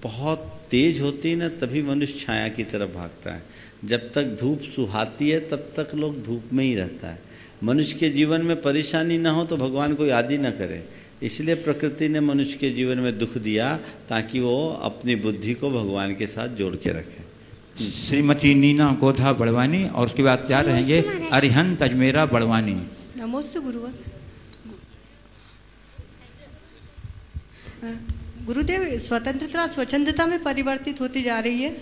बहुत तेज होती है ना, तभी मनुष्य छाया की तरफ भागता है। जब तक धूप सुहाती है तब तक लोग धूप में ही रहता है। मनुष्य के जीवन में परेशानी ना हो तो भगवान को याद ही ना करे। इसलिए प्रकृति ने मनुष्य के जीवन में दुख दिया ताकि वो अपनी बुद्धि को भगवान के साथ जोड़ के रखे। श्रीमती नीना गोधा बड़वानी और उसके बाद तैयार रहेंगे अरिहंत अजमेरा बड़वानी। नमोस्तु गुरुवर। गुरुदेव, स्वतंत्रता स्वच्छंदता में परिवर्तित होती जा रही है,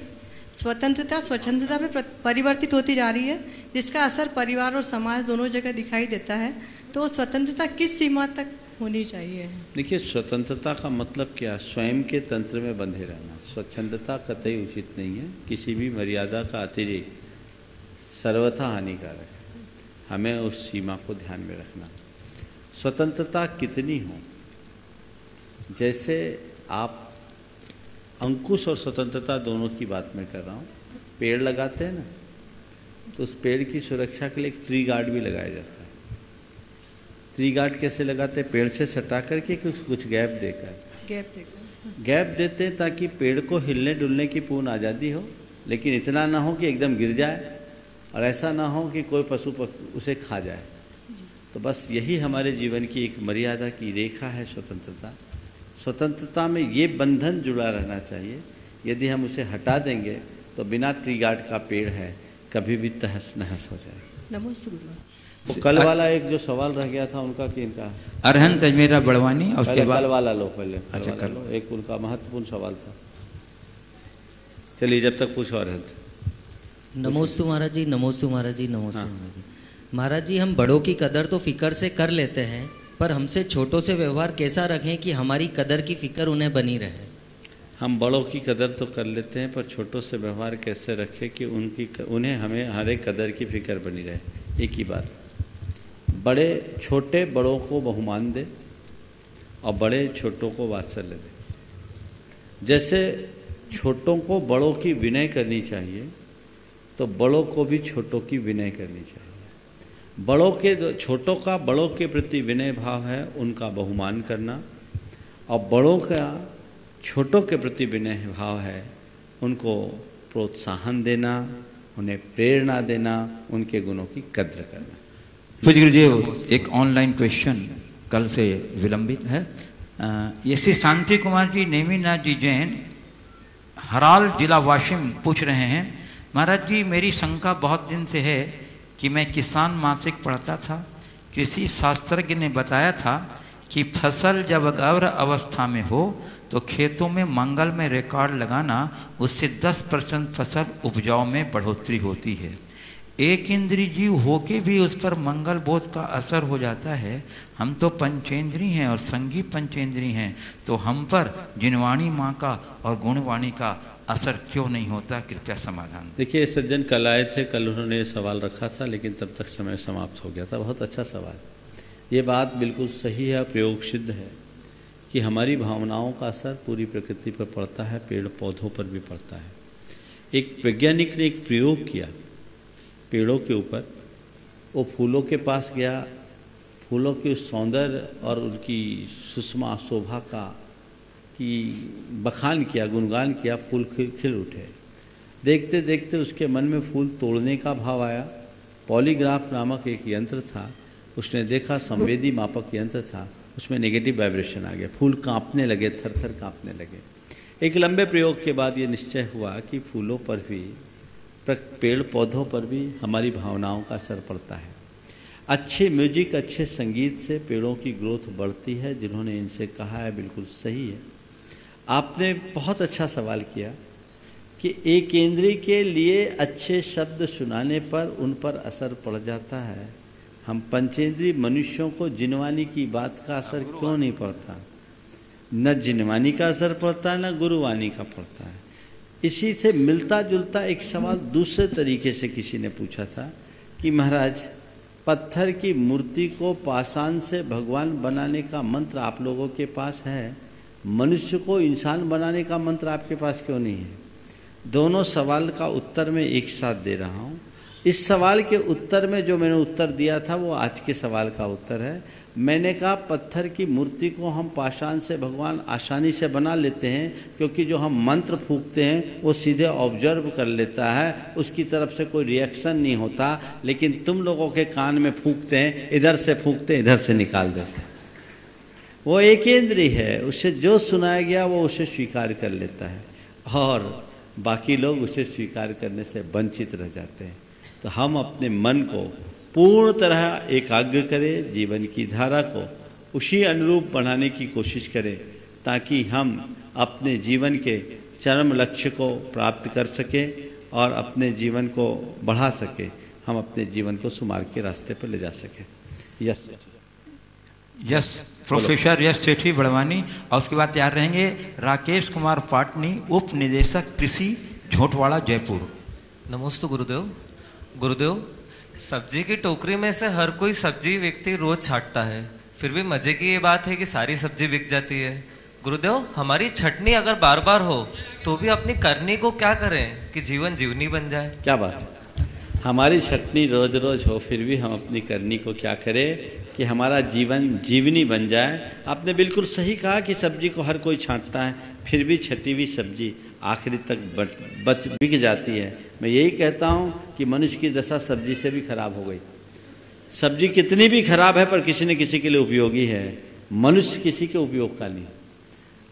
स्वतंत्रता स्वच्छंदता में परिवर्तित होती जा रही है, जिसका असर परिवार और समाज दोनों जगह दिखाई देता है। तो स्वतंत्रता किस सीमा तक होनी चाहिए? देखिए, स्वतंत्रता का मतलब क्या? स्वयं के तंत्र में बंधे रहना। स्वच्छंदता कतई उचित नहीं है। किसी भी मर्यादा का अतिरिक्त सर्वथा हानिकारक है। हमें उस सीमा को ध्यान में रखना। स्वतंत्रता कितनी हो, जैसे आप अंकुश और स्वतंत्रता दोनों की बात मैं कर रहा हूँ। पेड़ लगाते हैं ना, तो उस पेड़ की सुरक्षा के लिए एक ट्री गार्ड भी लगाया जाता है। ट्री गार्ड कैसे लगाते हैं? पेड़ से सटा करके कुछ गैप देकर गैप देते हैं, ताकि पेड़ को हिलने डुलने की पूर्ण आज़ादी हो, लेकिन इतना ना हो कि एकदम गिर जाए, और ऐसा ना हो कि कोई पशु उसे खा जाए। तो बस यही हमारे जीवन की एक मर्यादा की रेखा है स्वतंत्रता। स्वतंत्रता में ये बंधन जुड़ा रहना चाहिए। यदि हम उसे हटा देंगे तो बिना ट्री गार्ड का पेड़ है, कभी भी तहस नहस हो जाए। नमस्ते। वो कल वाला एक जो सवाल रह गया था उनका, कि इनका अरहंत अजमेरा बड़वानी, और उसके बाद कल वाला लो पहले। अच्छा, कल लो, एक उनका महत्वपूर्ण सवाल था। चलिए, जब तक पूछो अरहंत। नमोस्तु महाराज जी, नमोस्तु महाराज जी, नमोस्तु महाराज जी। महाराज जी, हम बड़ों की कदर तो फिक्र से कर लेते हैं, पर हमसे छोटों से व्यवहार कैसा रखें कि हमारी कदर की फिक्र उन्हें बनी रहे? हम बड़ों की कदर तो कर लेते हैं, पर छोटों से व्यवहार कैसे रखें कि उन्हें हमें हर एक कदर की फिक्र बनी रहे। एक ही बात, बड़े छोटे बड़ों को बहुमान दे और बड़े छोटों को वात्सल्य दे। जैसे छोटों को बड़ों की विनय करनी चाहिए, तो बड़ों को भी छोटों की विनय करनी चाहिए। छोटों का बड़ों के प्रति विनय भाव है उनका बहुमान करना, और बड़ों का छोटों के प्रति विनय भाव है उनको प्रोत्साहन देना, उन्हें प्रेरणा देना, उनके गुणों की कद्र करना। पूज्य गुरुदेव, एक ऑनलाइन क्वेश्चन कल से विलंबित है। ये श्री शांति कुमार जी नेमीनाथ जी जैन, हराल जिला वाशिम पूछ रहे हैं, महाराज जी मेरी शंका बहुत दिन से है कि मैं किसान मासिक पढ़ता था। कृषि शास्त्रज्ञ ने बताया था कि फसल जब अग्र अवस्था में हो तो खेतों में मंगल में रिकॉर्ड लगाना, उससे 10% फसल उपजाऊ में बढ़ोतरी होती है। एक इंद्रिय जीव होके भी उस पर मंगल बोध का असर हो जाता है। हम तो पंचेंद्री हैं और संगी पंचेंद्री हैं, तो हम पर जिनवाणी माँ का और गुणवाणी का असर क्यों नहीं होता? कृपया समाधान। देखिए, सज्जन कल आए थे, कल उन्होंने ये सवाल रखा था, लेकिन तब तक समय समाप्त हो गया था। बहुत अच्छा सवाल। ये बात बिल्कुल सही है, प्रयोग सिद्ध है कि हमारी भावनाओं का असर पूरी प्रकृति पर पड़ता है, पेड़ पौधों पर भी पड़ता है। एक वैज्ञानिक ने एक प्रयोग किया पेड़ों के ऊपर। वो फूलों के पास गया, फूलों के सौंदर्य और उनकी सुषमा शोभा का की बखान किया, गुणगान किया। फूल खिल उठे। देखते देखते उसके मन में फूल तोड़ने का भाव आया। पॉलीग्राफ नामक एक यंत्र था, उसने देखा, संवेदी मापक यंत्र था, उसमें नेगेटिव वाइब्रेशन आ गया। फूल कांपने लगे, थर थर कांपने लगे। एक लंबे प्रयोग के बाद ये निश्चय हुआ कि फूलों पर भी, पेड़ पौधों पर भी हमारी भावनाओं का असर पड़ता है। अच्छे म्यूजिक, अच्छे संगीत से पेड़ों की ग्रोथ बढ़ती है। जिन्होंने इनसे कहा है बिल्कुल सही है। आपने बहुत अच्छा सवाल किया कि एक इंद्रिय के लिए अच्छे शब्द सुनाने पर उन पर असर पड़ जाता है। हम पंचेंद्रिय मनुष्यों को जिनवानी की बात का असर क्यों नहीं पड़ता? न जिनवानी का असर पड़ता है, न गुरुवाणी का पड़ता है। इसी से मिलता जुलता एक सवाल दूसरे तरीके से किसी ने पूछा था कि महाराज, पत्थर की मूर्ति को पाषाण से भगवान बनाने का मंत्र आप लोगों के पास है, मनुष्य को इंसान बनाने का मंत्र आपके पास क्यों नहीं है? दोनों सवाल का उत्तर मैं एक साथ दे रहा हूँ। इस सवाल के उत्तर में जो मैंने उत्तर दिया था वो आज के सवाल का उत्तर है। मैंने कहा पत्थर की मूर्ति को हम पाषाण से भगवान आसानी से बना लेते हैं, क्योंकि जो हम मंत्र फूंकते हैं वो सीधे ऑब्जर्व कर लेता है, उसकी तरफ से कोई रिएक्शन नहीं होता। लेकिन तुम लोगों के कान में फूंकते हैं, इधर से फूंकते हैं, इधर से निकाल देते हैं। वो एक इंद्रिय है, उसे जो सुनाया गया वो उसे स्वीकार कर लेता है। और बाकी लोग उसे स्वीकार करने से वंचित रह जाते हैं। तो हम अपने मन को पूर्ण तरह एकाग्र करें, जीवन की धारा को उसी अनुरूप बढ़ाने की कोशिश करें, ताकि हम अपने जीवन के चरम लक्ष्य को प्राप्त कर सकें और अपने जीवन को बढ़ा सकें, हम अपने जीवन को सुमार्ग के रास्ते पर ले जा सकें। यस यस प्रोफेसर यस सेठी बड़वानी। और उसके बाद तैयार रहेंगे राकेश कुमार पाटनी, उप निदेशक कृषि, झोटवाड़ा, जयपुर। नमस्ते गुरुदेव। गुरुदेव, सब्जी की टोकरी में से हर कोई सब्जी व्यक्ति रोज छांटता है, फिर भी मजे की ये बात है कि सारी सब्जी बिक जाती है। गुरुदेव, हमारी छटनी अगर बार बार हो तो भी अपनी करनी को क्या करें कि जीवन जीवनी बन जाए? क्या बात है, हमारी छटनी रोज रोज हो फिर भी हम अपनी करनी को क्या करें कि हमारा जीवन जीवनी बन जाए। आपने बिल्कुल सही कहा कि सब्जी को हर कोई छांटता है, फिर भी छटी हुई सब्जी आखिरी तक बिक जाती है। मैं यही कहता हूँ कि मनुष्य की दशा सब्जी से भी खराब हो गई। सब्जी कितनी भी खराब है पर किसी न किसी के लिए उपयोगी है, मनुष्य किसी के उपयोग का नहीं।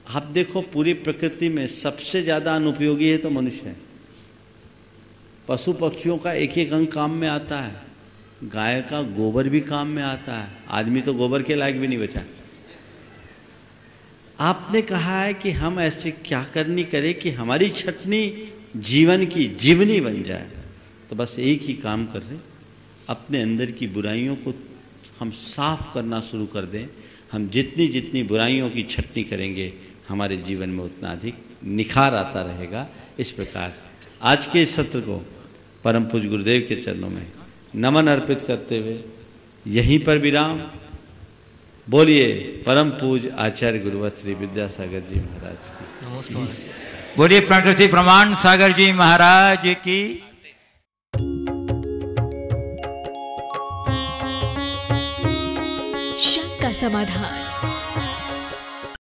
आप देखो पूरी प्रकृति में सबसे ज़्यादा अनुपयोगी है तो मनुष्य है। पशु पक्षियों का एक एक अंग काम में आता है, गाय का गोबर भी काम में आता है, आदमी तो गोबर के लायक भी नहीं बचा। आपने कहा है कि हम ऐसे क्या करनी करें कि हमारी छटनी जीवन की जीवनी बन जाए। तो बस एक ही काम कर रहे, अपने अंदर की बुराइयों को हम साफ करना शुरू कर दें। हम जितनी जितनी बुराइयों की छटनी करेंगे हमारे जीवन में उतना अधिक निखार आता रहेगा। इस प्रकार आज के सत्र को परम पूज्य गुरुदेव के चरणों में नमन अर्पित करते हुए यहीं पर विराम। बोलिए परम पूज्य आचार्य गुरुवर श्री विद्यासागर जी महाराज की। नमस्ते। बोलिए प्रकृति प्रमाण सागर जी महाराज की। शक का समाधान